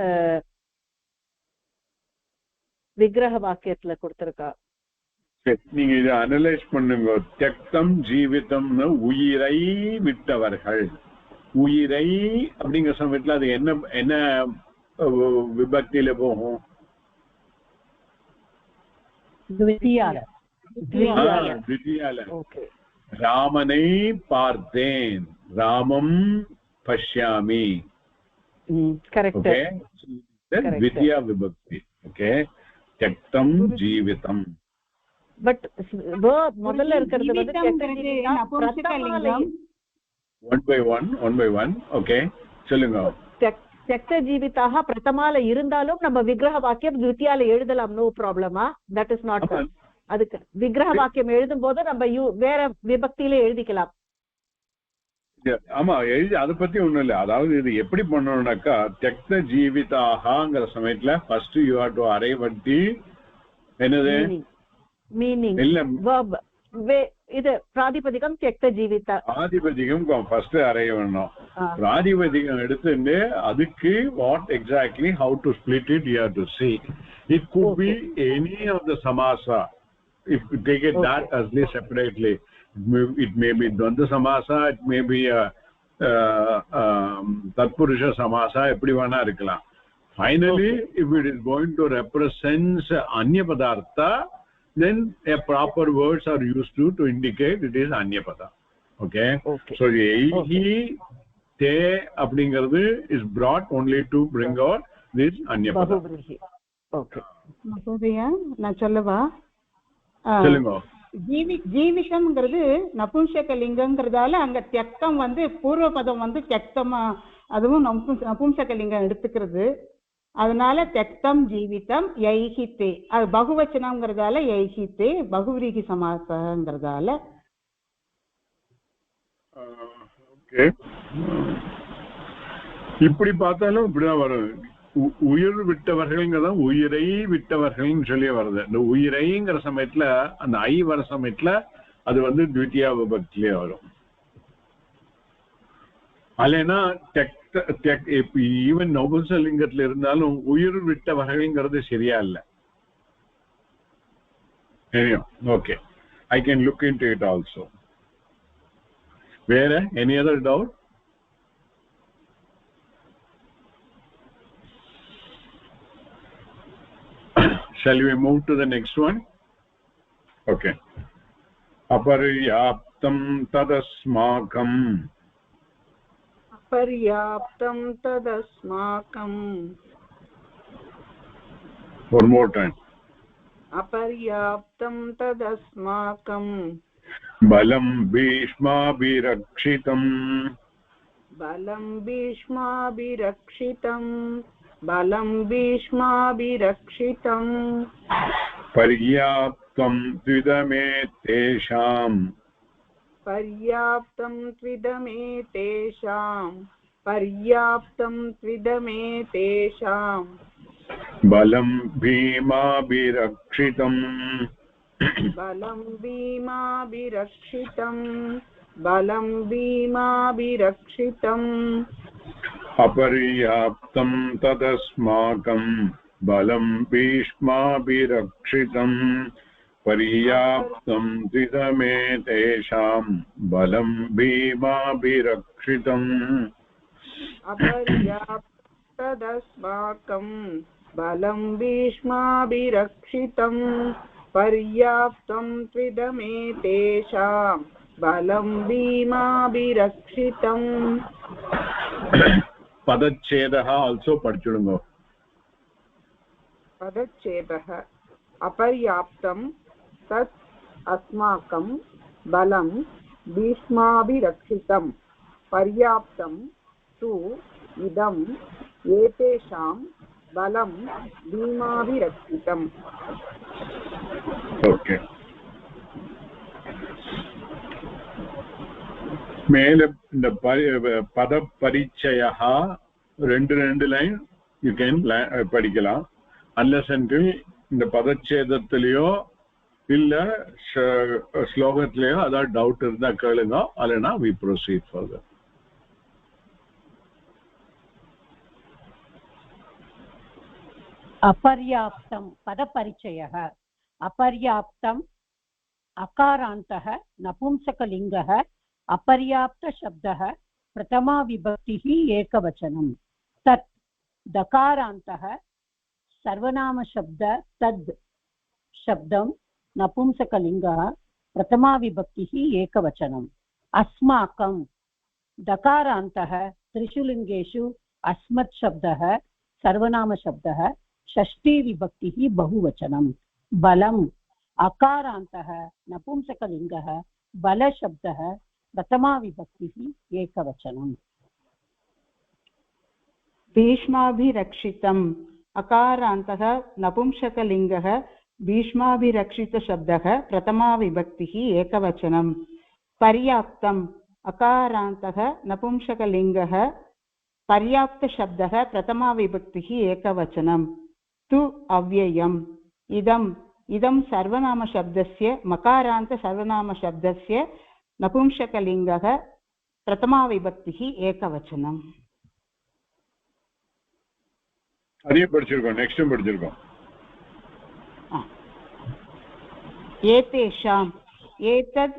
[SPEAKER 1] விக்கிரக வாக்கியத்துல கொடுத்திருக்கா.
[SPEAKER 2] நீங்க இதை அனலைஸ் பண்ணுங்க. தியக்தம் ஜீவிதம்னு உயிரை விட்டவர்கள், உயிரை அப்படிங்கிற சமயத்துல அது என்ன என்ன விபக்தியில போகும்? ராமனை பார்த்தேன், ராமம் பஷ்யாமி. द्वितीया विभक्ति. ओके. त्यक्तम जीवितम.
[SPEAKER 1] பட் முதல்ல இருக்கிறது வந்து
[SPEAKER 9] நபும்சகலிங்கம்.
[SPEAKER 2] one by one. ஓகே சொல்லுங்க.
[SPEAKER 1] त्यक्त जीविताः பிரதமால இருந்தாலும் நம்ம விக்கிரக வாக்கியம் द्वितीयाல எழுதலாம், நோ ப்ராப்ளமா? That is not. அதுக்கு விக்கிரக வாக்கியம் எழுதும் போது நம்ம வேற விபக்தியில எழுதிக்கலாம்.
[SPEAKER 2] ஆமா எழுதி, அதை பத்தி ஒண்ணும் இல்லை. அதாவது இது எப்படி பண்ணணும்னாக்கா त्यक्त जीविताःங்கிற சமயத்துல first you have to arrive at the என்னது
[SPEAKER 1] மீனிங் இல்ல verb. இது பிராதிபதிகம் त्यक्त जीविता.
[SPEAKER 2] பிராதிபதிகம் ஃபர்ஸ்ட் அரைவ் பண்ணணும். பிராதிபதிகம் எடுத்துட்டு அதுக்கு what exactly how to split it you have to see. It could be any of the samasa. If you take it that asli separately, it may be dvanda samasa, it may be tatpurusha samasa, eppadi vana irukkalam. Finally, if it is going to represent anya padartha, then a proper words are used to indicate it is anya pada. Okay. So eihi te அப்படிங்கிறது is brought only to bring out this anya pada.
[SPEAKER 1] Okay.
[SPEAKER 9] Mahodaya நான் சொல்லவா?
[SPEAKER 2] சொல்லுங்க.
[SPEAKER 9] ஜீவிதம்ங்கிறது நபும்சகலிங்கங்கிறதால அங்க தியக்தம் வந்து பூர்வ பதம் வந்து தியக்தமா, அதுவும் நபும்சகலிங்கம் எடுத்துக்கிறது. அதனால தியக்தம் ஜீவிதம் யைஹிதே. அது பகுவச்சனம்ங்கிறதால யைஹிதே, பகுவிரீகி சமாசங்கிறதால.
[SPEAKER 2] ஓகே. இப்படி பார்த்தாலும் இப்படிதான் வரும். உயிர் விட்டவர்கள்ங்கிறத உயிரை விட்டவர்கள்னு சொல்லி வருது. இந்த உயிரைங்கிற சமயத்துல அந்த ஐ வர சமயத்துல அது வந்து द्वितीया விபக்தியிலே வரும். அல்லனா ஈவன் நபும்சகலிங்கத்துல இருந்தாலும் உயிர் விட்டவர்கள்ங்கிறது சரியா இல்ல. Okay, I can look into it also. வேற any other doubt? Shall we move to the next one? Okay. Aparyaptam tadasmakam.
[SPEAKER 3] Aparyaptam tadasmakam.
[SPEAKER 2] One more time.
[SPEAKER 3] Aparyaptam tadasmakam.
[SPEAKER 2] Balam bhishma birakshitam.
[SPEAKER 3] Balam bhishma birakshitam. balam bhishmabhirakshitam
[SPEAKER 2] paryaptam tvidame tesham
[SPEAKER 3] paryaptam tvidame tesham पर्याप्तं त्विदमेतेषां
[SPEAKER 2] बलं भीमाभिरक्षितम्
[SPEAKER 3] बलं भीमाभिरक्षितं बलं भीमाभिरक्षितम्
[SPEAKER 2] अपर्याप्तं तदस्माकं बलं भीष्माभिरक्षितं पर्याप्तं त्विदमेतेषां बलं भीमाभिरक्षितम्
[SPEAKER 3] अपर्याप्तदस्माकं बलं भीष्माभिरक्षितं पर्याप्तं त्विदमेतेषां बलं भीमाभिरक्षितम्
[SPEAKER 2] पदच्छेदः also படிச்சுடுங்க
[SPEAKER 3] पदच्छेदः अपर्याप्तं तत् अस्माकं बलं भीष्माभिरक्षितं पर्याप्तं तु इदम् एतेषां बलं भीमाभिरक्षितम्
[SPEAKER 2] ओके மேல இந்த பத பரிச்சயः ரெண்டு லைன் யூ கேன் படிக்கலாம் unless until இந்த பதச்சேதத்திலயோ இல்ல ஸ்லோகத்திலயோ அதாவது டவுட் இருந்தா கேளுங்க அல்லனா we proceed further
[SPEAKER 4] अपर्याप्तं पदपरिचयः अपर्याप्तम् अकारान्तः नपुंसकलिङ्गः अपर्याप्तशब्दः प्रथमा विभक्तिः एकवचनं तत् दकारान्तः सर्वनामशब्द तद् शब्दं नपुंसकलिङ्गः प्रथमा विभक्तिः एकवचनम् अस्माकं दकारान्तः त्रिषु लिङ्गेषु अस्मत् शब्दः सर्वनामशब्दः षष्ठी विभक्तिः बहुवचनं बलम् अकारान्तः नपुंसकलिङ्गः बलशब्दः प्रथमा विभक्तिः एकवचनम्
[SPEAKER 9] भीष्माभिरक्षितम् अकारान्तः नपुंसकलिङ्गः भीष्माभिरक्षितशब्दः प्रथमा विभक्तिः एकवचनं पर्याप्तम् अकारान्तः नपुंसकलिङ्गः पर्याप्तशब्दः प्रथमा विभक्तिः एकवचनं तु अव्ययम् इदं सर्वनामशब्दस्य मकारान्त सर्वनामशब्दस्य नपुंसकलिङ्गः प्रथमा विभक्तिः एकवचनम्
[SPEAKER 2] அதே படிச்சிருக்கோம் நெக்ஸ்ட் படிச்சிருக்கோம்
[SPEAKER 9] एतेषाम् एतद्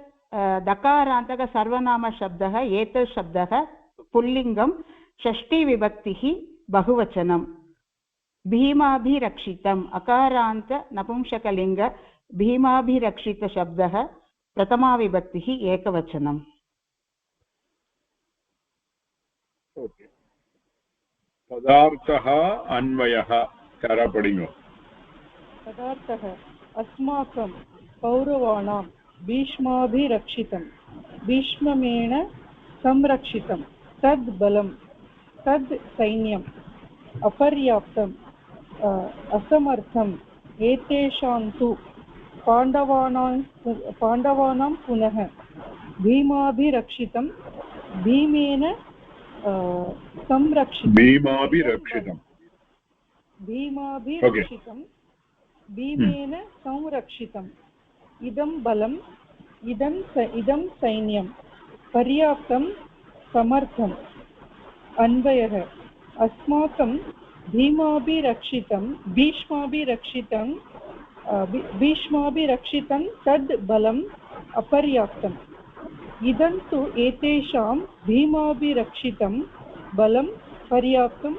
[SPEAKER 9] दकारान्तः सर्वनामशब्दः एतत् शब्दः पुल्लिङ्गं षष्ठी विभक्तिः बहुवचनं भीमाभिरक्षितम् अकारान्त नपुंसकलिङ्ग भीमाभिरक्षितशब्दः प्रथमा विभक्तिः एकवचनम्
[SPEAKER 2] पदार्थः अन्वयः चारा पडिंगो
[SPEAKER 12] पदार्थः अस्माकं कौरवाणां भीष्माभिरक्षितं भीष्मेण संरक्षितं तद् बलं तद् सैन्यम् अपर्याप्तम् असमर्थम् एतेषां तु पाण्डवानां पुनः भीमाभिरक्षितं भीमेन संरक्षितं भीमाभिरक्षितं भीमेन संरक्षितम् इदं बलम् इदं सैन्यं पर्याप्तं समर्थम् अन्वयः अस्माकं भीष्माभिरक्षितं तद् बलम् अपर्याप्तम् इदं तु एतेषां भीमाभिरक्षितं बलं पर्याप्तम्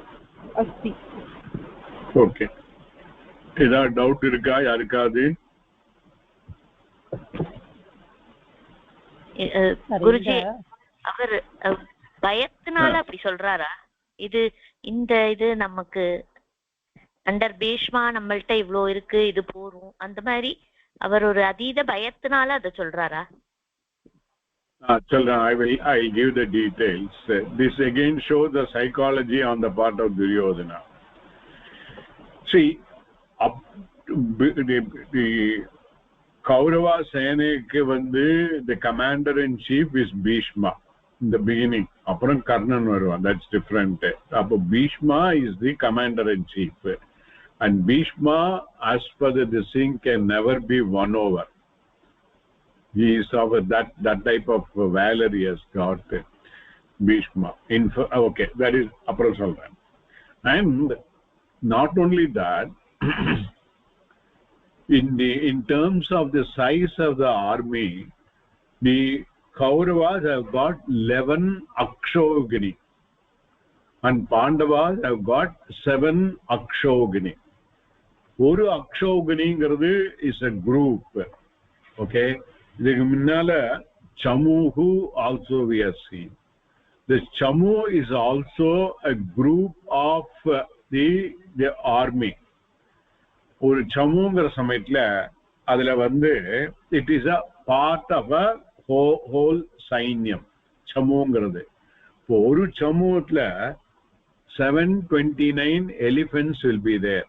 [SPEAKER 12] अस्ति
[SPEAKER 2] ओके इदा डाउट இருக்கா யாருக்காது
[SPEAKER 11] குருஜி அவர் பயத்தினால அப்படி சொல்றாரா இது நமக்கு அண்டர் பீஷ்மா நம்மள்ட்ட இவ்ளோ இருக்கு இது போறோம் அந்த மாதிரி அவர் ஒரு அதீத பயத்தினால அத சொல்றாரா
[SPEAKER 2] children I'll give the details this again shows the psychology on the part of Duryodhana see the Kaurava Senekku the commander in chief is Bhishma in the beginning. Appuram Karnan varuvan. That's different. Appo Bhishma is the commander in chief, and Bhishma, as per this thing, can never be won over. He is of that type of valor he has got. Bhishma. Okay, that is Appuram solran. And not only that, in terms of the size of the army, the Kauravas have got 11 Akshogini and Pandavas have got 7 Akshogini. Oru Akshogini is a group. Okay, the Minnala Chamuhu also we have seen. The Chamu is also a group of the army. ஒரு சமூங்கிற சமயத்துல அதுல it is a part of a whole சைன்யம் சமூங்கிறது. இப்போ ஒரு சமூகத்துல 729 elephants will be there.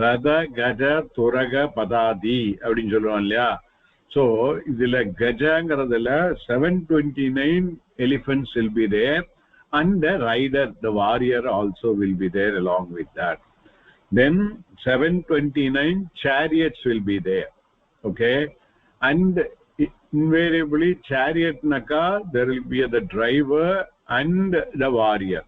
[SPEAKER 2] ரத கஜ துரக பதாதி அப்படின்னு சொல்லுவான் இல்லையா. So இதுல கஜங்கிறதுல 729 elephants will be there, and the rider, the warrior also will be there along with that. Then 729 chariots will be there. Okay, and invariably chariot naka there will be the driver and the warrior.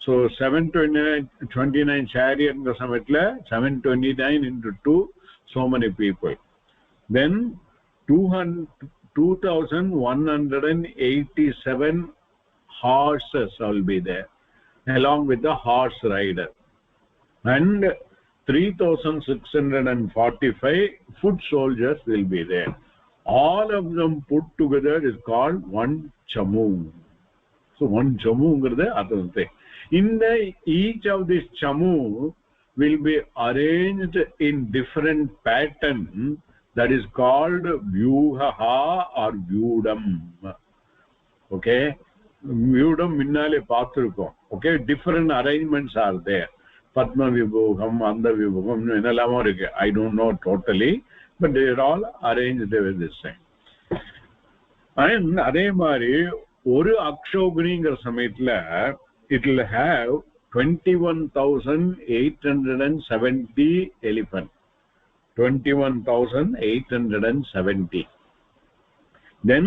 [SPEAKER 2] So 729 chariot in the samatla 729 into 2, so many people. Then 2187 horses will be there along with the horse rider, and 3645 foot soldiers will be there. All of them put together is called one chamu. So one chamu is the in the each of these chamu will be arranged in different pattern, that is called vyuha or vyudam. Okay, vyudam minnale paathirukom. Okay, different arrangements are there. Padma Vibhogam, Anda Vibhogam, enalamo irukku. I don't know totally, but they are all arranged with this thing. And adhe mari oru akshogniங்கிற சமயத்துல it will have 21,870 elephant. 21,870. Then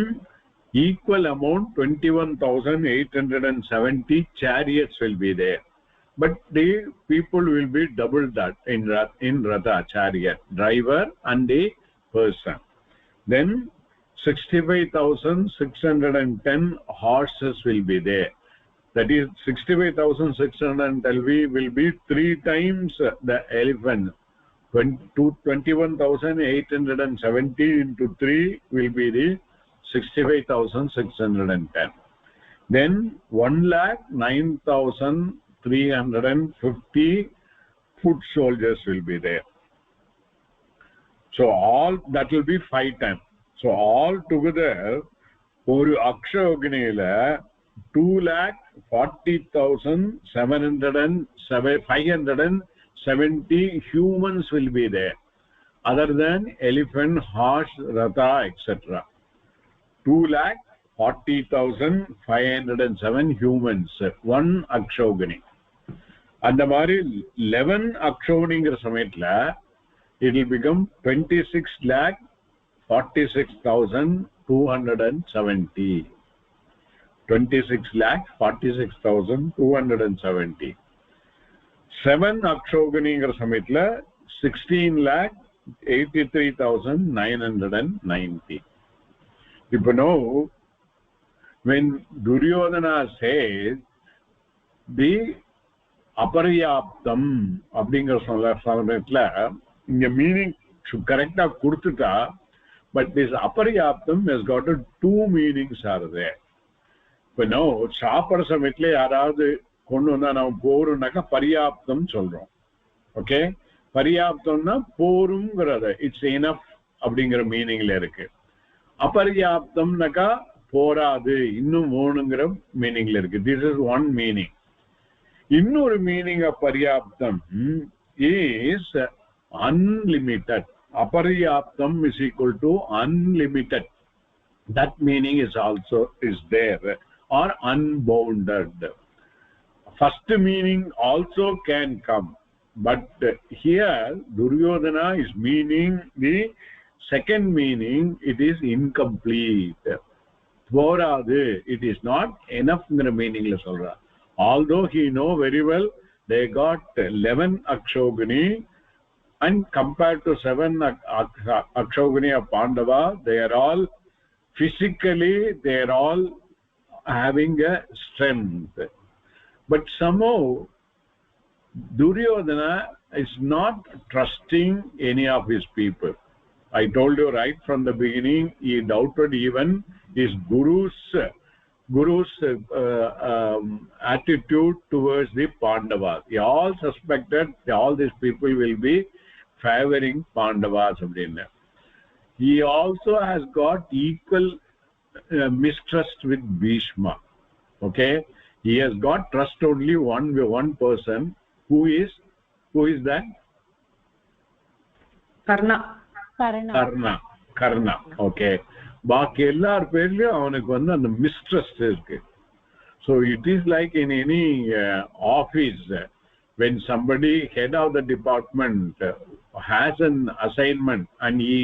[SPEAKER 2] equal amount 21,870 chariots will be there. But the people will be double that in Ratha chariot, driver and the person. Then 65,610 horses will be there. That is 65,610 will be 3 times the elephant. 21,870 into 3 will be the 65,610. Then 1,09,350 foot soldiers will be there. So all that will be 5 times. So all together oru akshayoginila 2,40,570 humans will be there, other than elephant, horse, ratha, etc. 2,40,507 humans, one akshogini. And the mari 11 akshoginiங்கிற சமயத்துல it will become 26,46,270. 26,46,270. 7 akshoginiங்கிற சமயத்துல 16,83,990. You know, when Duryodhana says the aparyaptam அப்படிங்கிற சமயத்துல இங்க meaning கரெக்டா கொடுத்துட்டா, but this aparyaptam has got 2 meanings are there. இப்போ நோ சாப்பிட்ற சமயத்துல யாராவது கொண்டு வந்தா நம்ம போரும்னாக்கா பரியாப்தம் சொல்றோம். ஓகே, பரியாப்தம்னா போருங்கிறது இட்ஸ் எனஃப் அப்படிங்கிற மீனிங்ல இருக்கு. அபரியாப்தம்னாக்கா போராது, இன்னும் வேணுங்கிற மீனிங்ல இருக்கு. This is one meaning. இன்னொரு மீனிங் ஆஃப் பரியாப்தம் இஸ் அன்லிமிட்டட். அபரியாப்தம் is equal to unlimited. that meaning is also there, or unbounded. First meaning also can come, but here Duryodhana is meaning the second meaning. It is incomplete. Poradu, it is not enough meaning la solra. Although he know very well they got 11 Akshogani, and compared to 7 Akshogani of Pandava, they are all physically, they are all having a strength. But somehow Duryodhana is not trusting any of his people. I told you right from the beginning, he doubted even his guru's attitude towards the Pandavas. He all suspected all these people will be favoring Pandavas. He also has got equal mistrust with Bhishma. Okay, he has got trust only one person. Who is that? Karna. Okay, பாக்கி எல்லார் பேர்லயும் அவனுக்கு அந்த mistrust இருக்கு. So it is like in any office, when somebody head of the department has an assignment and he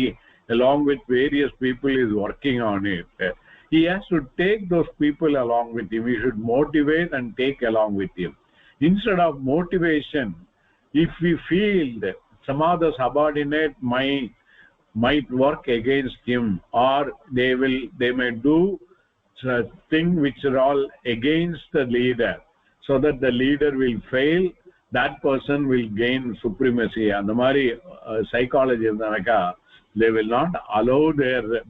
[SPEAKER 2] along with various people is working on it, he has to take those people along with him. He should motivate and take along with him. Instead of motivation, if we feel that some of the subordinate might work against him, or they may do things which are all against the leader, so that the leader will fail, that person will gain supremacy. And the mari psychology irundanaaka, they will not allow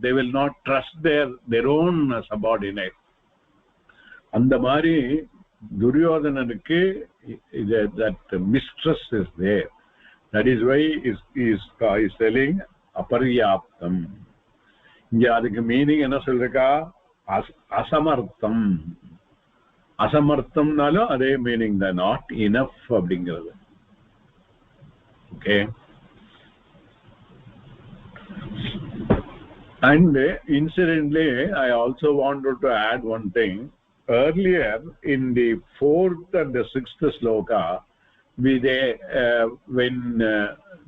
[SPEAKER 2] they will not trust their own subordinate. And the mari Duryodhananukku that mistrust is there. That is why he is telling aparyaptam. இங்க அதுக்கு meaning என்ன சொல்றா? அசமர்த்தம். அசமர்த்தம்னாலும் அதே meaning தான், not enough அப்படிங்கிறது. Okay. And incidentally, I also wanted to add one thing. Earlier in the 4th and the 6th sloka, when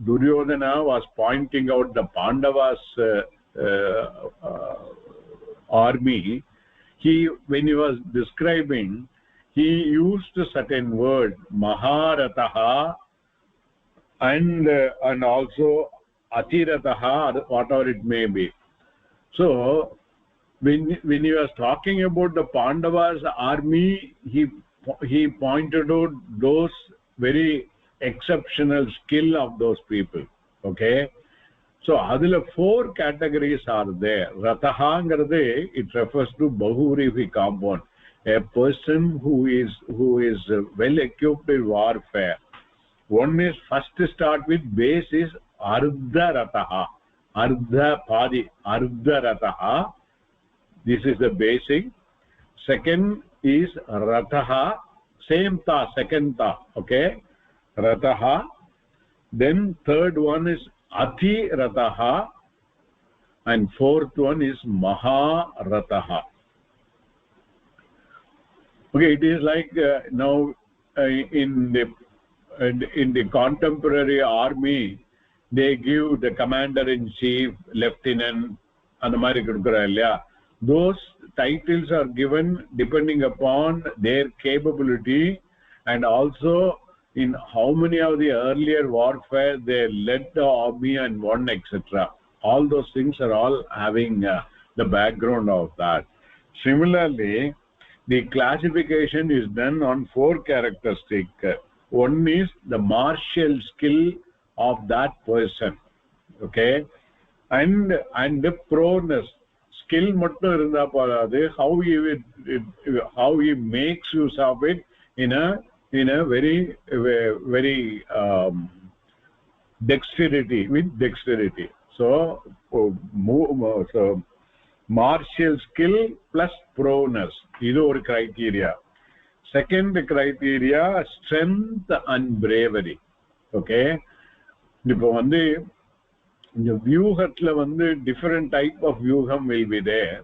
[SPEAKER 2] Duryodhana was pointing out the Pandavas army, when he was describing, he used a certain word, Maharataha, and also Atirataha, whatever it may be. So when he was talking about the Pandavas army, he pointed out those very exceptional skill of those people. Okay, so adula 4 categories are there. Rataha ngarade, it refers to Bahuvrihi compound, a person who is well equipped in warfare. One is first start with base is Ardha Rataha, Ardha Padi, Ardha Rataha. This is the basic. Second is Rataha, same ta, second ta. Okay, Rataha. Then third one is Ati Rataha, and fourth one is Maha Rataha. Okay, it is like now in the contemporary army, they give the commander-in-chief, lieutenant, and the mari kudukra illaya. Those titles are given depending upon their capability, and also in how many of the earlier warfare they led the army and won, etc. All those things are all having the background of that. Similarly, the classification is done on 4 characteristics. One is the martial skill of that person. Okay, and the proneness. Skill mattum irundha poradhu, how he makes use of it in a very dexterity. So martial skill plus proneness, idu or criteria. Second criteria, strength and bravery. Okay, ipo இந்த வியூகத்துல different type of வியூகம் will be there.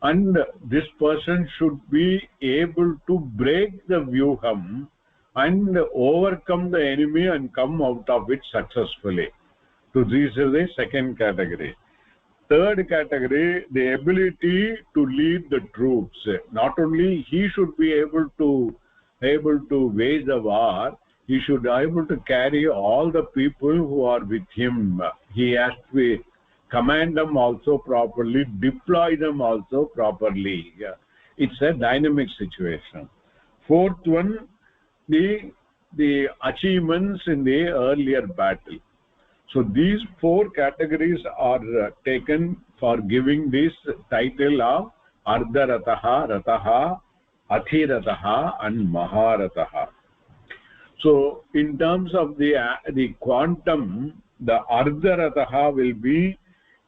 [SPEAKER 2] and this person should be able to break the vyuham and overcome the enemy and come out of it successfully. So this is the second category. Third category, the ability to lead the troops. Not only he should be able to wage the war, he should be able to carry all the people who are with him. He has to command them also properly, deploy them also properly. It's a dynamic situation. Fourth one, the achievements in the earlier battle. So these four categories are taken for giving this title of Ardharataha, Rataha, Athirataha and Maharataha. So in terms of the quantum, the Ardharataha will be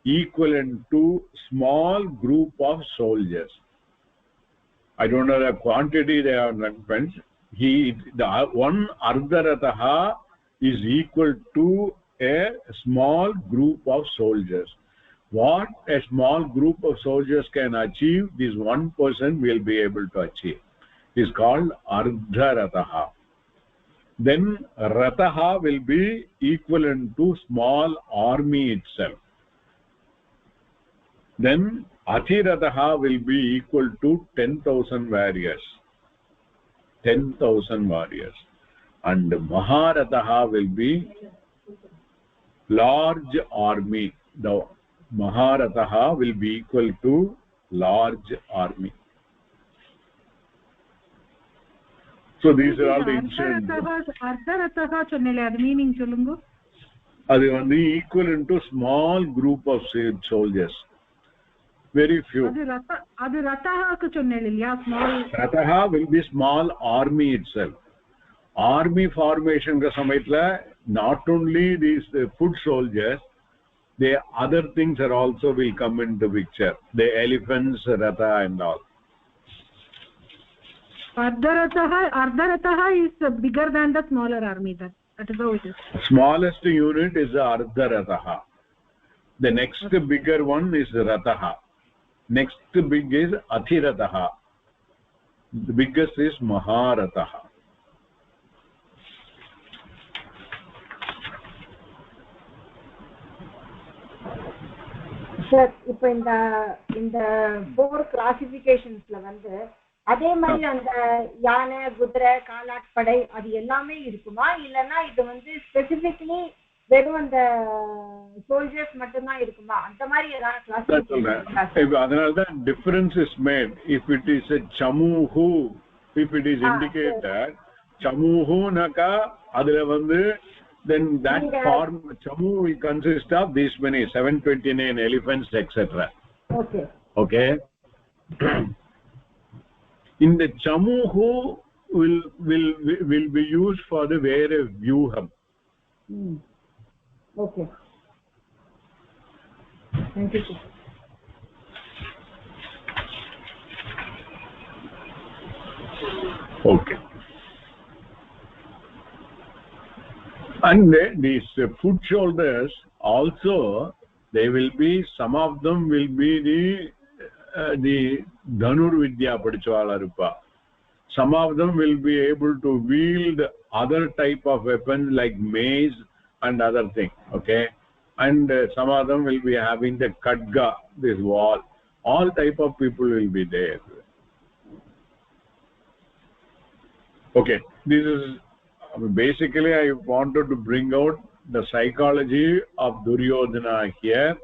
[SPEAKER 2] equivalent to small group of soldiers. I don't know the quantity they are meant. The one Ardharataha is equal to a small group of soldiers. What a small group of soldiers can achieve, this one person will be able to achieve. Is called Ardharataha. Then Rataha will be equivalent to small army itself. Then Athirataha will be equal to 10,000 warriors. 10,000 warriors. And Maharataha will be large army. The Maharataha will be equal to large army. So these are all the incidents.
[SPEAKER 12] Ardharataha சொன்னீங்களே அது meaning சொல்லுங்க.
[SPEAKER 2] அது வந்து equivalent to small group of soldiers. Very few.
[SPEAKER 12] அது ரதாஹாக்கு சொன்னீங்க இல்லையா? small
[SPEAKER 2] Rataha will be small army itself. Army formation ka samayatla not only these foot soldiers, the other things are also will come into picture. The elephants, Ratha and all.
[SPEAKER 12] Ardharataha is bigger than the smaller army. That is how it is.
[SPEAKER 2] Smallest unit is the Ardharataha. The next bigger one is Rataha. Next big is Athirataha. The biggest is Maharataha.
[SPEAKER 6] Sir இப்போ இந்த four கிளாசிஃபிகேஷன்ஸ்ல வந்து அதே மாதிரி அந்த யானை, குதிரை, காலாட்படை அது எல்லாமே இருக்குமா? இல்லைன்னா இது வந்து ஸ்பெசிபிக்லி வெறும் அந்த சோல்ஜர்ஸ் மட்டும்தான் இருக்குமா? அந்த மாதிரி ஏதாவது கிளாசிஃபிகேஷன்?
[SPEAKER 2] அதனாலதான் difference is made. If it is a சமூஹு, இஃப் இட் இஸ் இண்டிகேட்டட் சமூஹுனாக்கா அதுல வந்து then that form chamu will consist of these many 729 elephants etc. Okay in the chamuhu will be used for the vere vyuham.
[SPEAKER 6] Okay, thank you sir.
[SPEAKER 2] Okay. And these foot soldiers also, they will be, some of them will be the Dhanur Vidya Padichvala. Some of them will be able to wield other type of weapons like mace and other things. Okay, and some of them will be having the Khadga, this wall. All type of people will be there. Okay, this is basically I wanted to bring out the psychology of Duryodhana here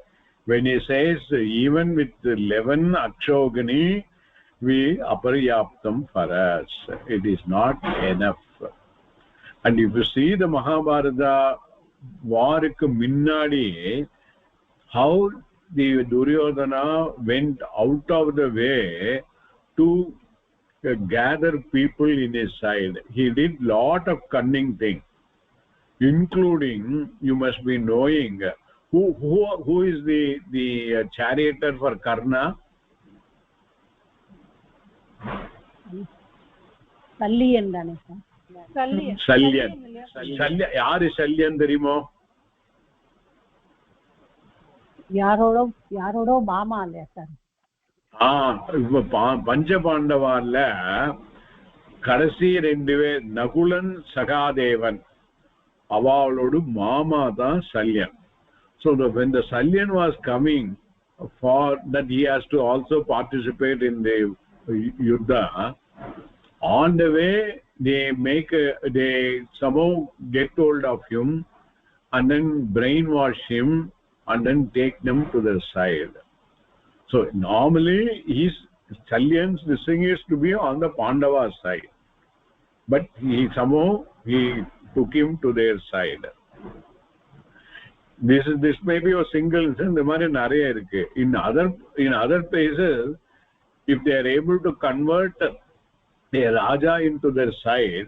[SPEAKER 2] when he says even with 11 Akshogani we aparyaptam for us, it is not enough. And if you see the Mahabharata war ku minnadi how the Duryodhana went out of the way to gather people in his side. He did lot of cunning things, including, you must be knowing who is the charioteer for Karna?
[SPEAKER 4] Salyan dane sir.
[SPEAKER 2] Salyan yaar Salyan theriyumo?
[SPEAKER 4] யாரோட மாமா இல்லையா sir?
[SPEAKER 2] பஞ்ச பாண்டவால கடைசி 2 பேர் நகுலன் சகாதேவன் அவளோடு மாமா தான் சல்யன். So when the Salyan was coming for that, he has to also participate in the Yuddha. On the way, they somehow get hold of him and then brainwash him and then take them to their side. So normally Salyan's this thing is to be on the Pandava side, but he somehow took him to their side. This may be a single instance. The mari nariya irukku. In other places, if they are able to convert the Raja into their side,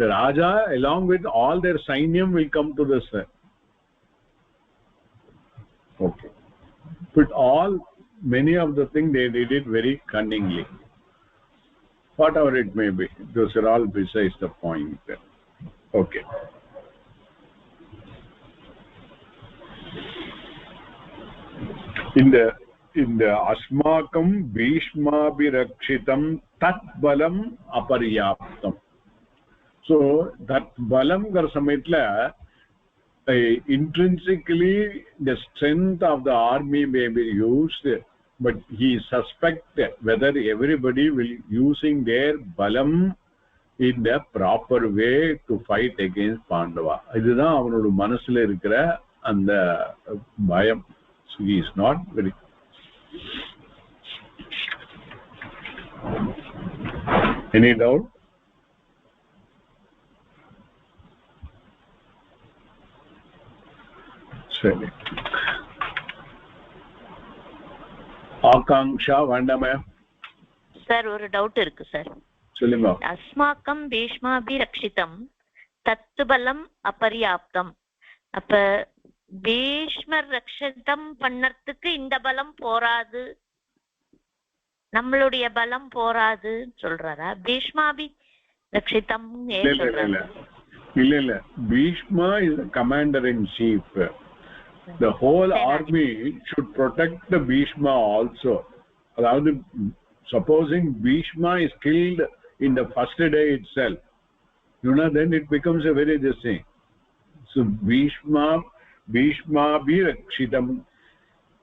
[SPEAKER 2] the Raja along with all their Sainyam will come to the side. Okay. But many of the things they did it very cunningly. Whatever it may be, those are all besides the point. Okay. In the asmakam bhishmabhirakshitam tat balam aparyaptam. So that balam gar samitla intrinsically the strength of the army may be used, but he suspects whether everybody will using their balam in the proper way to fight against Pandava. இதுதான் அவனோட மனசுல இருக்கிற அந்த பயம். So he is not very. Any doubt? சரி. ஆகாங்ஷா வேண்டாமே?
[SPEAKER 11] Sir ஒரு டவுட் இருக்கு சார்.
[SPEAKER 2] சொல்லுங்க.
[SPEAKER 11] அஸ்மாக்கம் பீஷ்மாபிரக்ஷிதம் தத்து பலம் அபர்யாப்தம். அப்ப பீஷ்மர் ரக்ஷிதம் பண்ணறதுக்கு இந்த பலம் போராது, நம்மளுடைய பலம் போராது சொல்றாரா? பீஷ்மாபி ரக்ஷிதம்
[SPEAKER 2] இல்ல Bhishma is the commander in chief. The whole army should protect the Bhishma also. Aதாவது supposing Bhishma is killed in the first day itself, then it becomes a very this thing. So Bhishma bhirakshitam,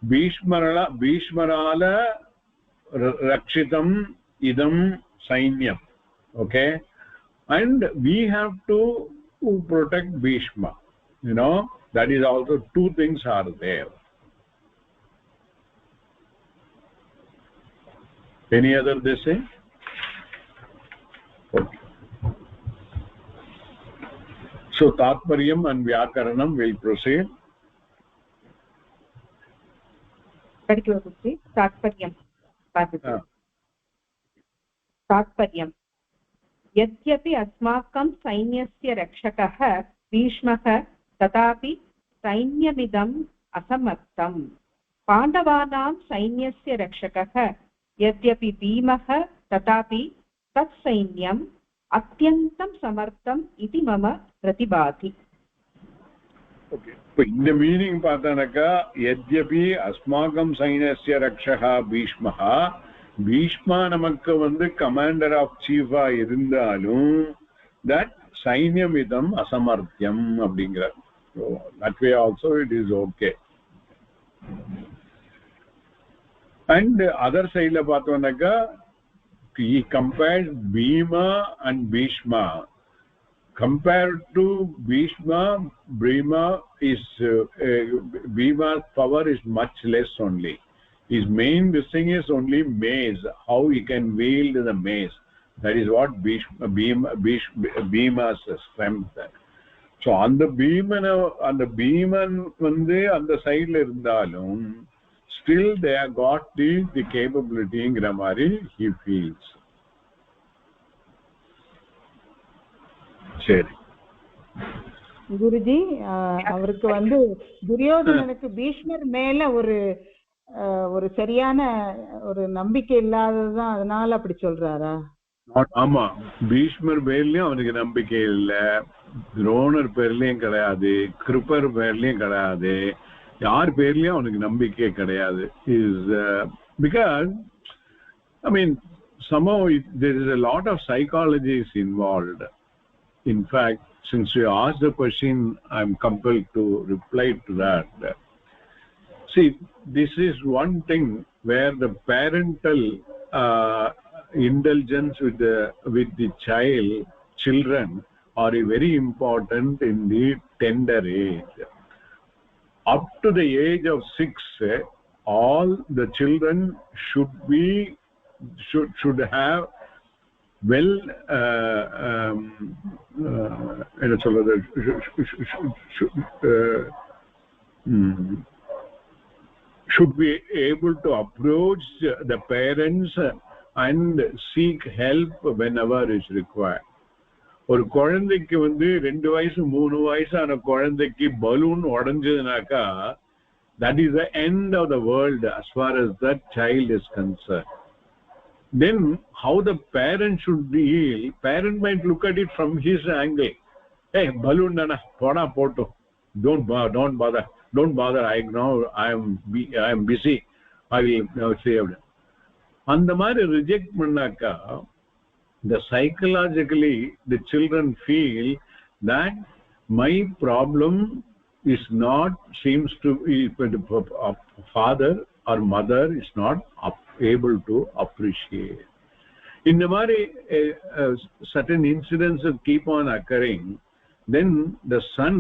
[SPEAKER 2] Bhishmarala rakshitam idam sainyam. Okay, and we have to protect Bhishma. That is also two things are there. Any other they say? Okay. So Tatparyam and Vyakaranam will proceed.
[SPEAKER 7] Tatparyam. Tatparyam. यद्यपि अस्माकं सैन्यस्य रक्षकः भीष्मः तथापि सैन्यमिदम् असमर्थम्. पाण्डवानां सैन्यस्य रक्षकः यद्यपि भीमः तथापि तत्सैन्यम् अत्यन्तं समर्थम् इति मम प्रतिभाति.
[SPEAKER 2] Okay. So in the meaning patanaka yadyapi asmakam sainyasya rakshaha bhishmaha, Bhishma namakku vandu commander of chief ah irundalum that sainyamidam asamarthyam abdingra. So that way also it is okay. And other side la paathanaka he compared Bhima and Bhishma. Compared to Bhishma, Bhima's power is much less only. His main thing is only mace, how he can wield the mace. That is what Bhima's strength. So on the Bhiman on the side irundalum, still they have got the capability in Gramari, he feels. சரி
[SPEAKER 9] குருஜி, அவருக்கு துரியோதனனுக்கு பீஷ்மர் மேல ஒரு சரியான ஒரு நம்பிக்கை இல்லாததுதான், அதனால அப்படி சொல்றாரா?
[SPEAKER 2] ஆமா, பீஷ்மர் பேர்லயும் அவனுக்கு நம்பிக்கை இல்ல, துரோணர் பேர்லயும் கிடையாது, கிருப்பர் பேர்லயும் கிடையாது, யார் பேர்லயும் அவனுக்கு நம்பிக்கை கிடையாது. Because I mean, somehow there is a lot of psychology is involved. In fact, since you asked the question, I'm compelled to reply to that. See, this is one thing where the parental indulgence with the children are very important in the tender age. Up to the age of 6, all the children should have well should be able to approach the parents and seek help whenever is required. ஒரு குழந்தைக்கு வந்து 2 வயசு 3 வயசான குழந்தைக்கு balloon உடைஞ்சதுனாக்கா that is the end of the world as far as that child is concerned. Then how the parent should deal? Parent might look at it from his angle. Hey, balloon nana poda poto, don't bother, I am busy, I will now save. And the mari reject mannaka, the psychologically the children feel that my problem is not seems to be father or mother is not able to appreciate. In the mari certain incidents keep on occurring, then the son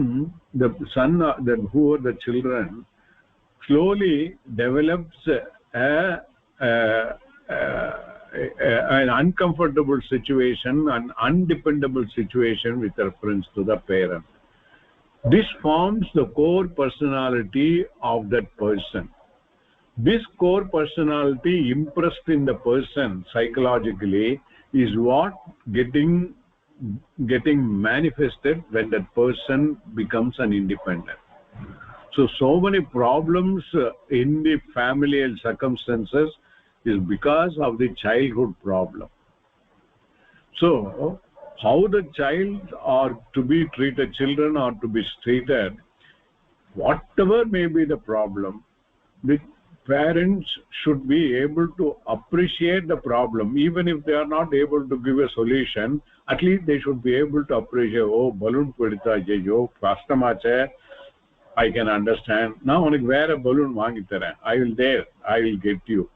[SPEAKER 2] who are the children slowly develops an uncomfortable situation, an undependable situation with reference to the parent. This forms the core personality of that person. This core personality impressed in the person psychologically is what getting manifested when that person becomes an independent. So many problems in the familial circumstances is because of the childhood problem. So how the child are to be treated, children are to be treated, whatever may be the problem, the parents should be able to appreciate the problem. Even if they are not able to give a solution, at least they should be able to appreciate, oh, balloon pedita jeyo kastamache, I can understand. Now unak vera balloon vaangi tharen, I will get you.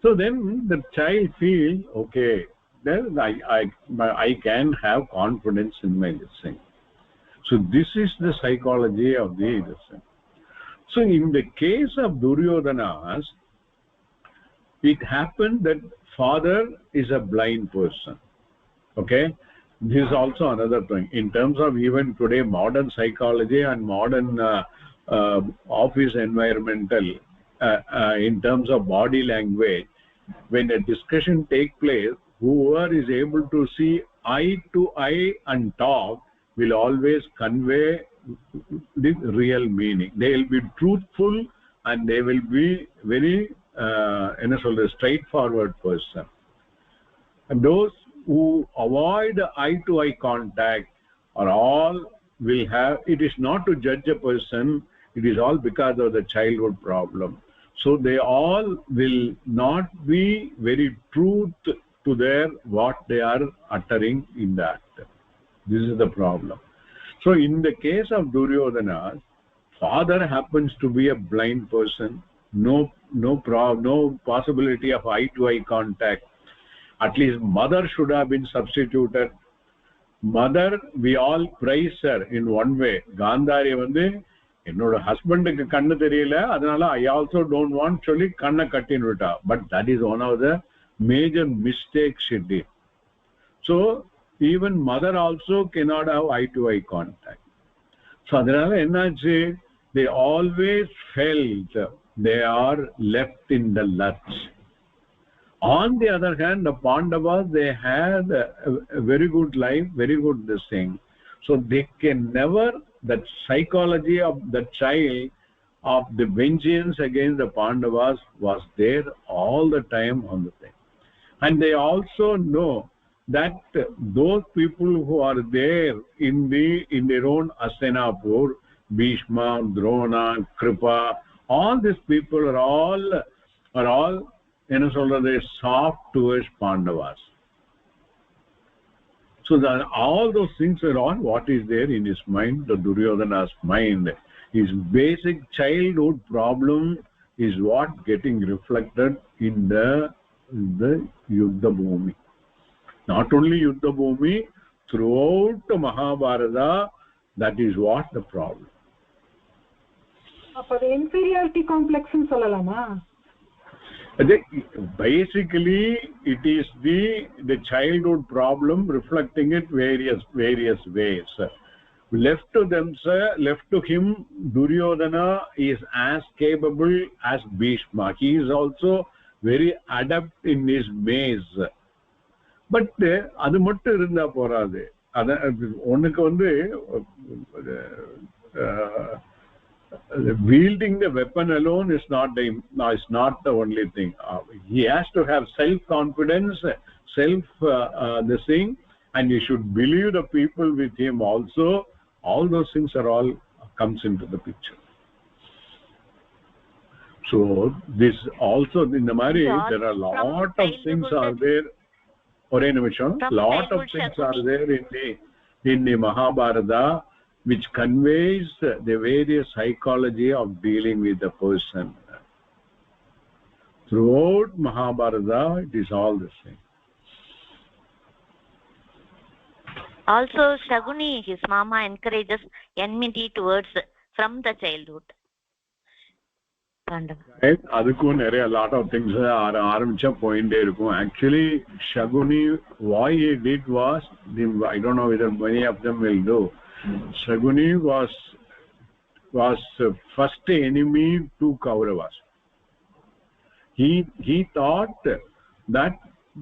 [SPEAKER 2] So then the child feels, okay, then I can have confidence in my listening. So this is the psychology of the listening. So in the case of Duryodhana's, it happened that father is a blind person. Okay, this is also another thing in terms of even today modern psychology and modern office environmental in terms of body language. When a discussion take place, whoever is able to see eye to eye and talk will always convey the real meaning. They will be truthful and they will be very straightforward person. And those who avoid eye to eye contact are all will have, it is not to judge a person, it is all because of the childhood problem. So they all will not be very true to their what they are uttering in that. This is the problem. So in the case of Duryodhana, father happens to be a blind person, no possibility of eye to eye contact. At least mother should have been substituted. Mother, we all praise her in one way. Gandhari வந்து என்னோட ஹஸ்பண்டுக்கு கண்ணு தெரியல, அதனால I also don't want சொல்லி கண்ணை கட்டின்னு விட்டா. But that is one of the major mistakes she did. So even mother also cannot have eye to eye contact. So அதனால என்னாச்சு, they always felt they are left in the lurch. On the other hand, the Pandavas, they had a very good life, very good this thing. So they can never, that psychology of the child of the vengeance against the Pandavas was there all the time on the thing. And they also know that those people who are there in their own Hastinapur, Bhishma, Drona, Kripa, all these people are all என்ன சொல்றது, soft towards Pandavas. So that all those things are all what is there in his mind, the Duryodhana's mind. His basic childhood problem is what getting reflected in the Yuddha Bhumi. Not only Yuddha Bhumi, throughout the Mahabharata, that is what the problem.
[SPEAKER 12] அப்ப inferiority complex னு சொல்லலாமா?
[SPEAKER 2] Basically it is the childhood problem reflecting it various ways. Left to him, Duryodhana is as capable as Bhishma. He is also very adept in his maze. But அது மட்டும் இருந்தா போறாது. உனக்கு வந்து wielding the weapon alone is not the only thing. He has to have self confidence, this thing, and he should believe the people with him also. All those things are all comes into the picture. So this also in the mari there are lot of things are there. Ore nimisham, lot of things are there in the Mahabharata which conveys the various psychology of dealing with the person. Throughout Mahabharata, it is all the same.
[SPEAKER 11] Also, Shaguni, his mama, encourages enmity towards from the childhood.
[SPEAKER 2] Right? Adukku neriya lot of things ஆரம்பிச்சா போயிட்டே இருக்கும். Actually, Shaguni, why he did was, I don't know whether many of them will do. Shaguni was first enemy to Kauravas. He thought that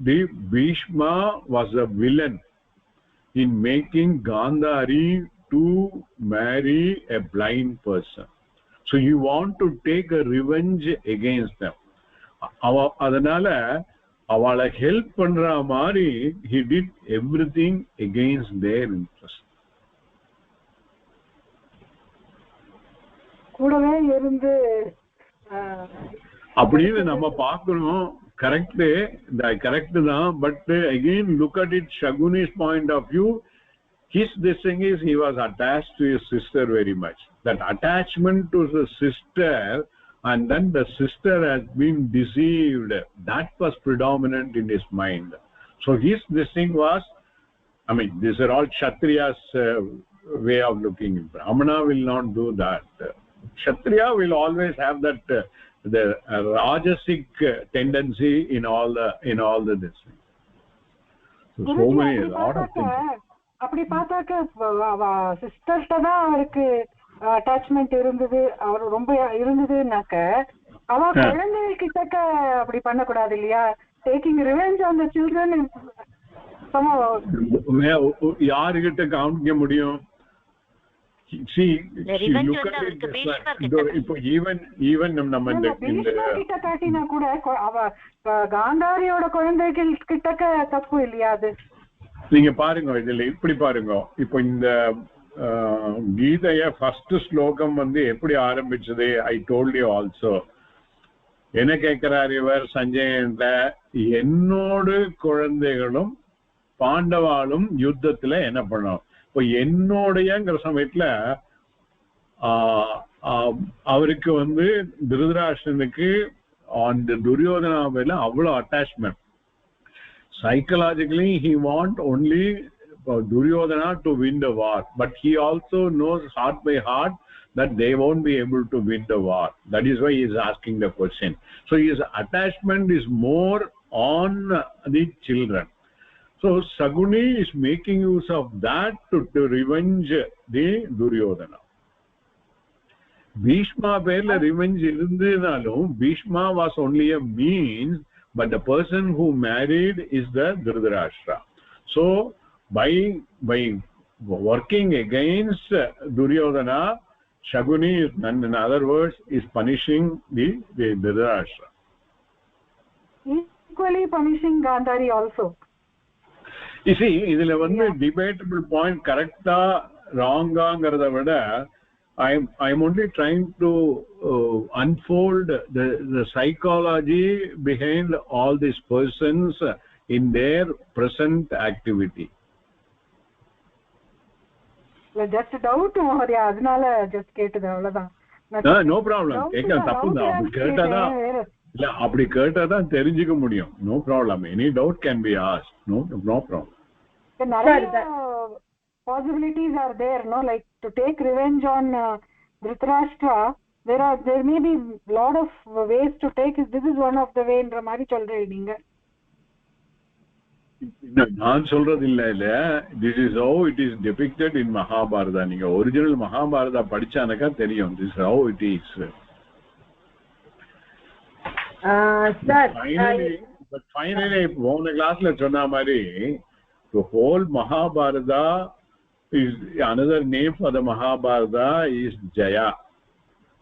[SPEAKER 2] the Bhishma was a villain in making Gandhari to marry a blind person. So he want to take a revenge against them. Adanala avala help pandra mari he did everything against their interest.
[SPEAKER 12] கூடவே இருந்து
[SPEAKER 2] அப்படின்னு நம்ம பார்க்கணும். Correct தான். But again look at it Shaguni's point of view. This thing is he was attached to his sister very much. That attachment to the sister, and then the sister has been deceived, that was predominant in his mind. So this thing was, I mean, these are all Kshatriya's way of looking. Brahmana will not do that. Kshatriya will always have that the rajasic tendency in all the this thing. So many lot of things.
[SPEAKER 12] அப்படி பார்த்தாக்க சிஸ்டர்ட்ட தான் அவருக்கு attachment இருந்தது, அவர் ரொம்ப இருந்ததுனாக்க அவ குழந்தைகிட்ட அப்படி பண்ணக்கூடாது இல்லையா? Taking revenge on the children
[SPEAKER 2] யாருகிட்ட காமிக்க முடியும்?
[SPEAKER 12] காட்டினா கூட அவ காந்தாரியோட குழந்தைகள் கிட்டக்க தப்பு இல்லையா? அது
[SPEAKER 2] நீங்க பாருங்க, இதுல இப்படி பாருங்க. இப்போ இந்த கீதைய ஃபர்ஸ்ட் ஸ்லோகம் வந்து எப்படி ஆரம்பிச்சது? I told you also. என்ன கேட்கிறார் இவர் சஞ்சயன்ல? என்னோட குழந்தைகளும் பாண்டவாலும் யுத்தத்துல என்ன பண்ணோம்? இப்போ என்னோடையங்கிற சமயத்துல அவருக்கு வந்து திருதராஷ்டிரனுக்கு அந்த துரியோதனா மேல அவ்வளவு attachment. Psychologically he want only Duryodhana to win the war, but he also knows heart by heart that they won't be able to win the war. That is why he is asking the question. So his attachment is more on the children. So Shaguni is making use of that to revenge the Duryodhana. Bhishma perla revenge irundadalum Bhishma was only a means, but the person who married is the Dhritarashtra. So by working against Duryodhana, Shaguni is, in other words, is punishing the Dhritarashtra.
[SPEAKER 12] Equally punishing Gandhari also.
[SPEAKER 2] You see, idhula vandu debatable point correcta wrong-ஆங்கறத விட I'm only trying to unfold the psychology behind all these persons in their present activity.
[SPEAKER 12] just doubt மோதியா, அதனால just கேட்டது அவ்வளவுதான்.
[SPEAKER 2] no problem. கேக்க தப்புதான். அப்படி கேட்டாதான் இல்ல, அப்படி கேட்டாதான் தெரிஞ்சுக்க முடியும். no problem. any doubt can be asked. no problem.
[SPEAKER 12] நிறைய possibilities are there, no, like to take revenge on Dhritarashtra. There may be lot of ways to take it. This is one of the way ன்ற மாதிரி சொல்றீங்க நீங்க.
[SPEAKER 2] நான் சொல்றது இல்ல, this is how it is depicted in Mahabharata. நீங்க original Mahabharata படிச்சானக்கா தெரியும். this is how it is. But finally போன கிளாஸ்ல சொன்ன மாதிரி the whole Mahabharata is another name for the Mahabharata is Jaya,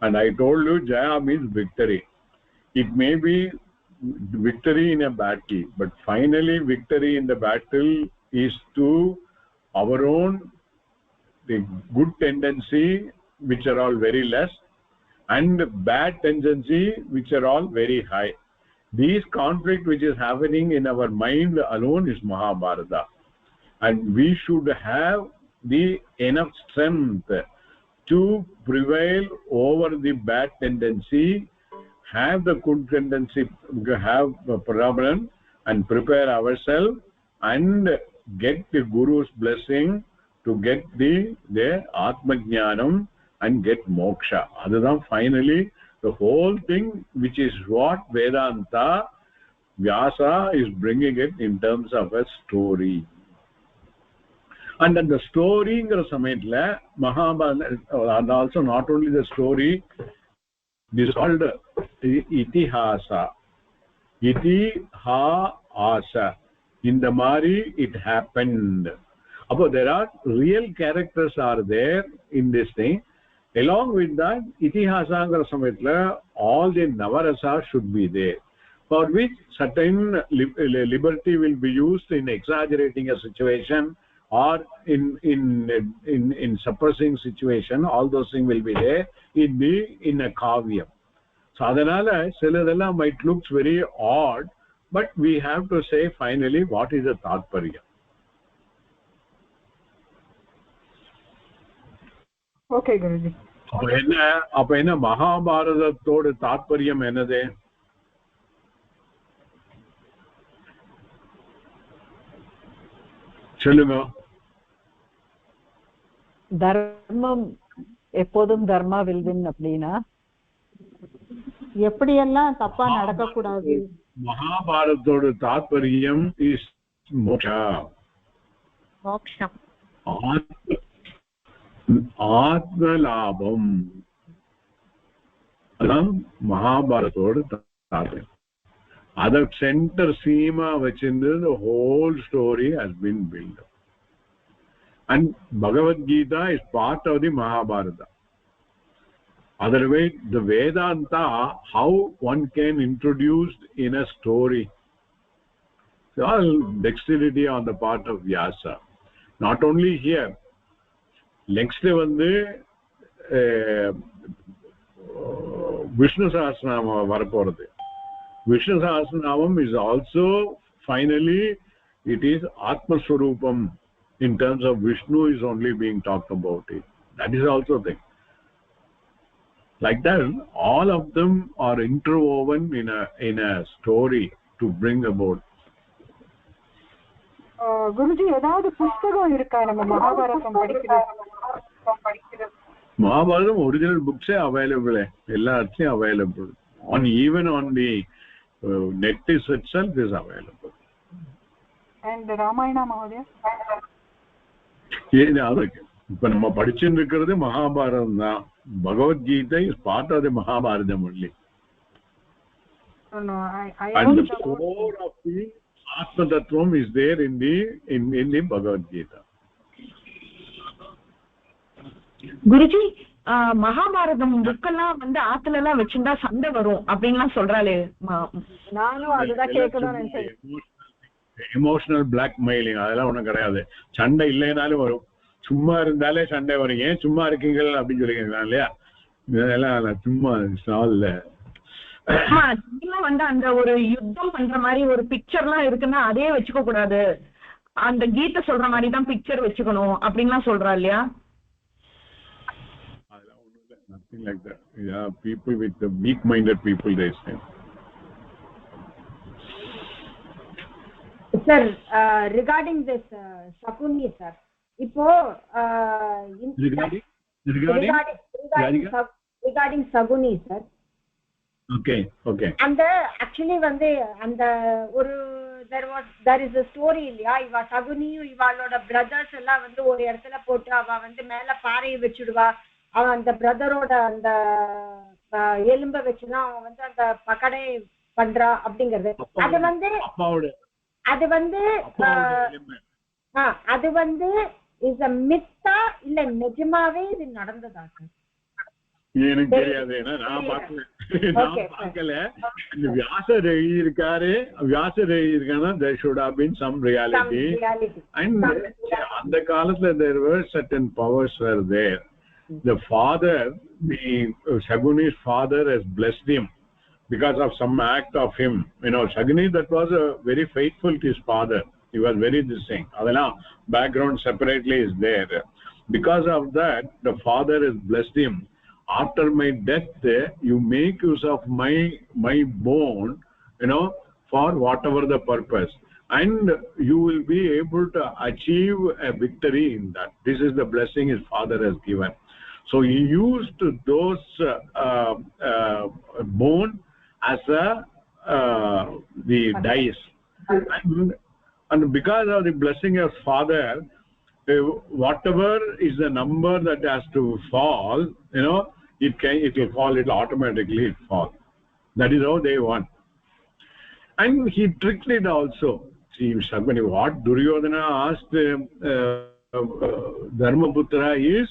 [SPEAKER 2] and I told you Jaya means victory. It may be victory in a battle, but finally victory in the battle is to our own the good tendency, which are all very less, and bad tendency, which are all very high. These conflict which is happening in our mind alone is Mahabharata, and we should have the enough strength to prevail over the bad tendency, have the good tendency, have predominant, and prepare ourselves and get the Guru's blessing to get the Atma Jnanam and get moksha. Adhaan finally the whole thing, which is what Vedanta Vyasa is bringing it in terms of a story. And then the story ங்கிற சமயத்துல Mahabharata, and also not only the story, this is called itihasa. Itihasa. In the mari it happened. About there are real characters are there in this thing. Along with that, itihasa ங்கிற சமயத்துல all the navarasa should be there, for which certain liberty will be used in exaggerating a situation or in suppressing situation. All those things will be there in a kavyam. So adanala siladella might looks very odd, but we have to say finally what is the tatparya.
[SPEAKER 12] Okay Guruji.
[SPEAKER 2] அப்ப என்ன மகாபாரதத்தோட தாத்பரியம் என்னது? சொல்லுங்க.
[SPEAKER 1] தர்மம் எப்போதும் தர்மா will win அப்படின்னா
[SPEAKER 9] எப்படியெல்லாம் தப்பா நடக்க கூடாது.
[SPEAKER 2] மகாபாரதத்தோட தாத்பரியம் is moksha.
[SPEAKER 11] மோக்ஷம்.
[SPEAKER 2] ஆத்ம லாபம். அதான் மகாபாரதத்தோட தாத்பரியம். அத சென்டர் சீமா வச்சிருந்து the whole story has been built. And Bhagavad Gita is part of the Mahabharata. Otherwise, the Vedanta, how one can introduce in a story. So all dexterity on the part of Vyasa. Not only here. Next வந்து Vishnu Sahasranama வரப்போறது. Vishnu Sahasranamam is also finally it is Atma Swarupam. In terms of Vishnu is only being talked about it. That is also the thing. Like that, all of them are interwoven in a story to bring about.
[SPEAKER 12] Guruji, ஏதாவது புத்தகம் இருக்கா நம்ம மகாபாரதம் படிக்கிறது?
[SPEAKER 2] Mahabharatam original books available. எல்லாத்தையும் available. Even on the net itself is available.
[SPEAKER 12] And Ramayana Mahodaya?
[SPEAKER 2] இப்ப நம்ம படிச்சுட்டு இருக்கிறது மகாபாரதம் தான். Bhagavad Gita is part of the Mahabharatam only.
[SPEAKER 12] No,
[SPEAKER 2] and the core of the Atma Tattvam is there in the Bhagavad Gita.
[SPEAKER 10] Guruji, Mahabharatam புக்கெல்லாம் வந்து ஆத்துல எல்லாம் வச்சிருந்தா சண்டை வரும் அப்படின்லாம் சொல்றாளே.
[SPEAKER 1] நானும் அதுதான் கேட்கணும்னு நினைச்சேன்.
[SPEAKER 2] எமோஷனல் பிளாக்மெயிலிங் அதெல்லாம் ஒண்ணும் கிடையாது. சண்டை இல்லைனாலும் வரும். சும்மா இருந்தாலே சண்டை வரும், ஏன் சும்மா இருக்கீங்கள் அப்படின்னு சொல்லிக்கலாம் இல்லையா? இதெல்லாம் சும்மா இல்ல
[SPEAKER 10] வந்து அந்த ஒரு யுத்தம் பண்ற மாதிரி ஒரு பிக்சர்லாம் இருக்குன்னா அதே வச்சுக்க கூடாது, அந்த கீதை சொல்ற மாதிரி தான் பிக்சர் வச்சுக்கணும் அப்படின்லாம் சொல்றா இல்லையா?
[SPEAKER 2] அதெல்லாம் ஒண்ணும் இல்லை, nothing like that. Yeah, people with the weak-minded people they say.
[SPEAKER 6] Sir, regarding this Shakuni, sir, இப்போ regarding Shakuni, sir.
[SPEAKER 2] Okay.
[SPEAKER 6] And actually வந்து அந்த ஒரு there is a story இல்லையா, இவ சகுனியும் இவாளோட பிரதர்ஸ் எல்லாம் வந்து ஒரு இடத்துல போட்டு அவ வந்து மேல பாறையை வச்சுடுவா, அவன் அந்த பிரதரோட அந்த எலும்ப வச்சுதான் அவன் வந்து அந்த பகடை பண்றா அப்படிங்கிறது. அது வந்து இஸ் a மித்தா இல்ல நிஜமாவே இது நடந்ததா சார்?
[SPEAKER 2] எனக்கு தெரியாது, ஏன்னா நான் பார்க்கல. வியாசர் எழுதியிருக்காரு, there should have been some reality. And அந்த காலத்துல there were certain powers were there. The father, Shaguni's father has blessed him because of some act of him. Shaguni, that was very faithful to his father. He was very this thing. Adala background separately is there. Because of that, the father has blessed him. After my death, you make use of my bone, for whatever the purpose, and you will be able to achieve a victory in that. This is the blessing his father has given. So he used those bone as the dice, and because of the blessing of father, whatever is the number that has to fall, it will fall, it will automatically fall. That is how they want. And he tricked it also. See, Shaguni, what Duryodhana asked Dharmaputra is,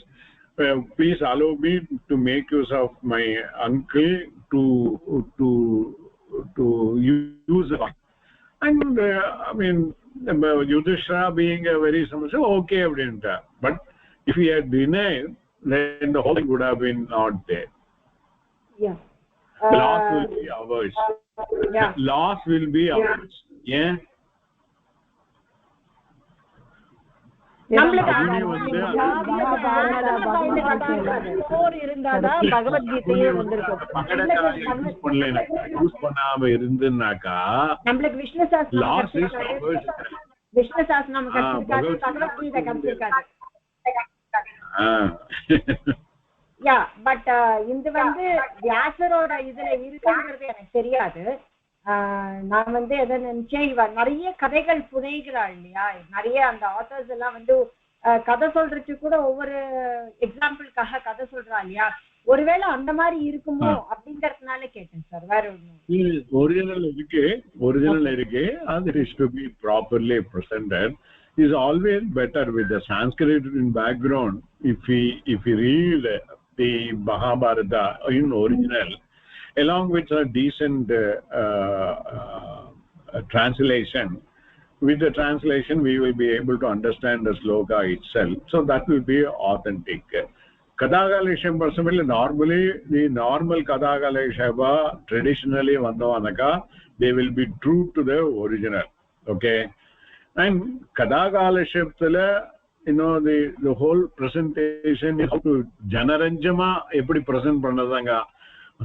[SPEAKER 2] please allow me to make use of my uncle to use it. And Yudhishthira being a very so okay, but if he had denied, then the whole thing would have been not there.
[SPEAKER 6] Yeah.
[SPEAKER 2] Loss will be ours. Loss will be ours. Yeah.
[SPEAKER 1] பகவத்கீதையே வந்திருக்கும்.
[SPEAKER 2] Use பண்ணாம இருந்துனாக்கா
[SPEAKER 6] விஷ்ணு சாஸ்திரம் Bhagavad Gita கற்பிருக்காது. But இது வந்து வியாசரோட இதுல இருக்குங்கிறது எனக்கு தெரியாது. நான் வந்து எதை நினைச்சேன், இவ நிறைய கதைகள் புனைகிறாள் இல்லையா, நிறைய அந்த ஆத்தர்ஸ் எல்லாம் வந்து கதை சொல்றதுக்கு கூட ஒவ்வொரு எக்ஸாம்பிளுக்காக கதை சொல்றா இல்லையா, ஒருவேளை அந்த மாதிரி இருக்குமோ அப்படிங்கறதுனால கேட்டேன் சார். வேற ஒண்ணு
[SPEAKER 2] ஒரிஜினல் இருக்கு, அது is to be properly presented. Is always better with the Sanskrit in background. If we read the Mahabharata in original, along with a decent translation, with the translation we will be able to understand the sloka itself. So that will be authentic. Kadagalesham personally, normally the normal Kadagaleshava traditionally vandavanaka, they will be true to the original. Okay. And Kadagaleshapthala, the whole presentation is to Janaranjama eppadi present pannadanga.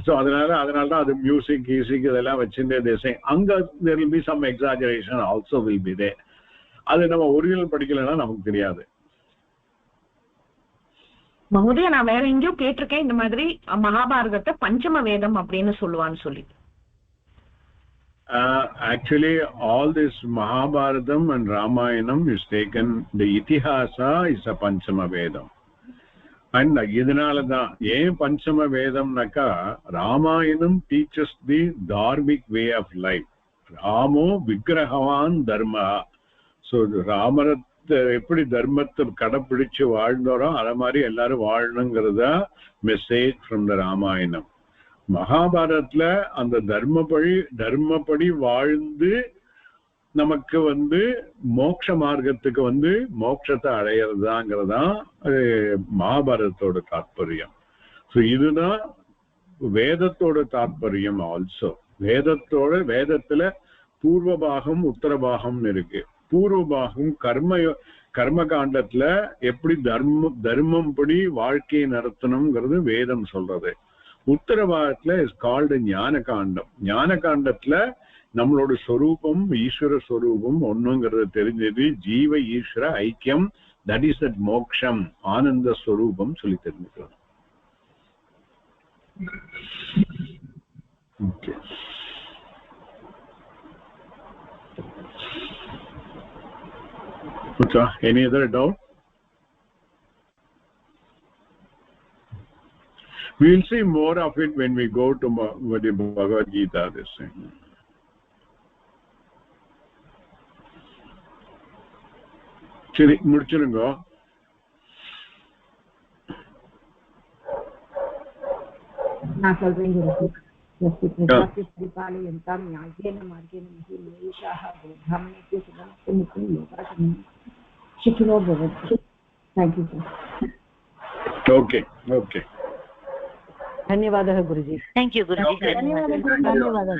[SPEAKER 2] So adanal da the music idella vechinde they say anga there will be some exaggeration also will be there. Adu nama original padikkalana namakku theriyadu.
[SPEAKER 10] Mahodaya, நான் வேற எங்கேயோ கேட்டிருக்கேன் இந்த மாதிரி மகாபாரதத்தை பஞ்சம வேதம் அப்படின்னு சொல்லுவான்னு சொல்லி.
[SPEAKER 2] Actually, all this Mahabharatam and Ramayanam is taken, the Itihasa is a Panchama Vedam. And idinaladha yen Panchama Vedam naka, Ramayanam teaches the dharmic way of life. Ramo Vigrahavan Dharma. So Ramarat eppadi dharmathai kadapidichu vaazhdoro adha mari ellarum vaazhnungiradha message from the Ramayanam. மகாபாரத்ல அந்த தர்மப்படி வாழ்ந்து நமக்கு மோட்ச மார்க்கத்துக்கு மோட்சத்தை அடையிறதாங்கிறதான் மகாபாரதத்தோட தாற்பயம். So இதுதான் வேதத்தோட தாற்பயம். ஆல்சோ வேதத்துல பூர்வபாகம் உத்தரபாகம்னு இருக்கு. பூர்வபாகம் கர்ம காண்டத்துல எப்படி தர்மம் படி வாழ்க்கையை நடத்தணுங்கிறது வேதம் சொல்றது. உத்தரபாகத்துல இஸ் கால்டு ஞான காண்டம். ஞான காண்டத்துல நம்மளோட ஸ்வரூபம் ஈஸ்வர ஸ்வரூபம் ஒண்ணுங்கிறது தெரிஞ்சது. ஜீவ ஈஸ்வர ஐக்கியம், தட் இஸ் தட் மோக்ஷம், ஆனந்த ஸ்வரூபம் சொல்லி தெரிஞ்சுக்கலாம். Okay. Any other doubt? We will see more of it when we go to the Bhagavad Gita this thing. சரி, முடிச்சிருங்க.
[SPEAKER 6] நான் சொல்றேன் परिपालयन्तां न्यायेन मार्गेण महिषाः ब्राह्मणेभ्यो सुखं लोकाशनं शिखिनो भवति. Thank you sir.
[SPEAKER 2] ओके.
[SPEAKER 1] धन्यवादः गुरुजी.
[SPEAKER 11] थैंक यू गुरुजी.
[SPEAKER 1] धन्यवादः.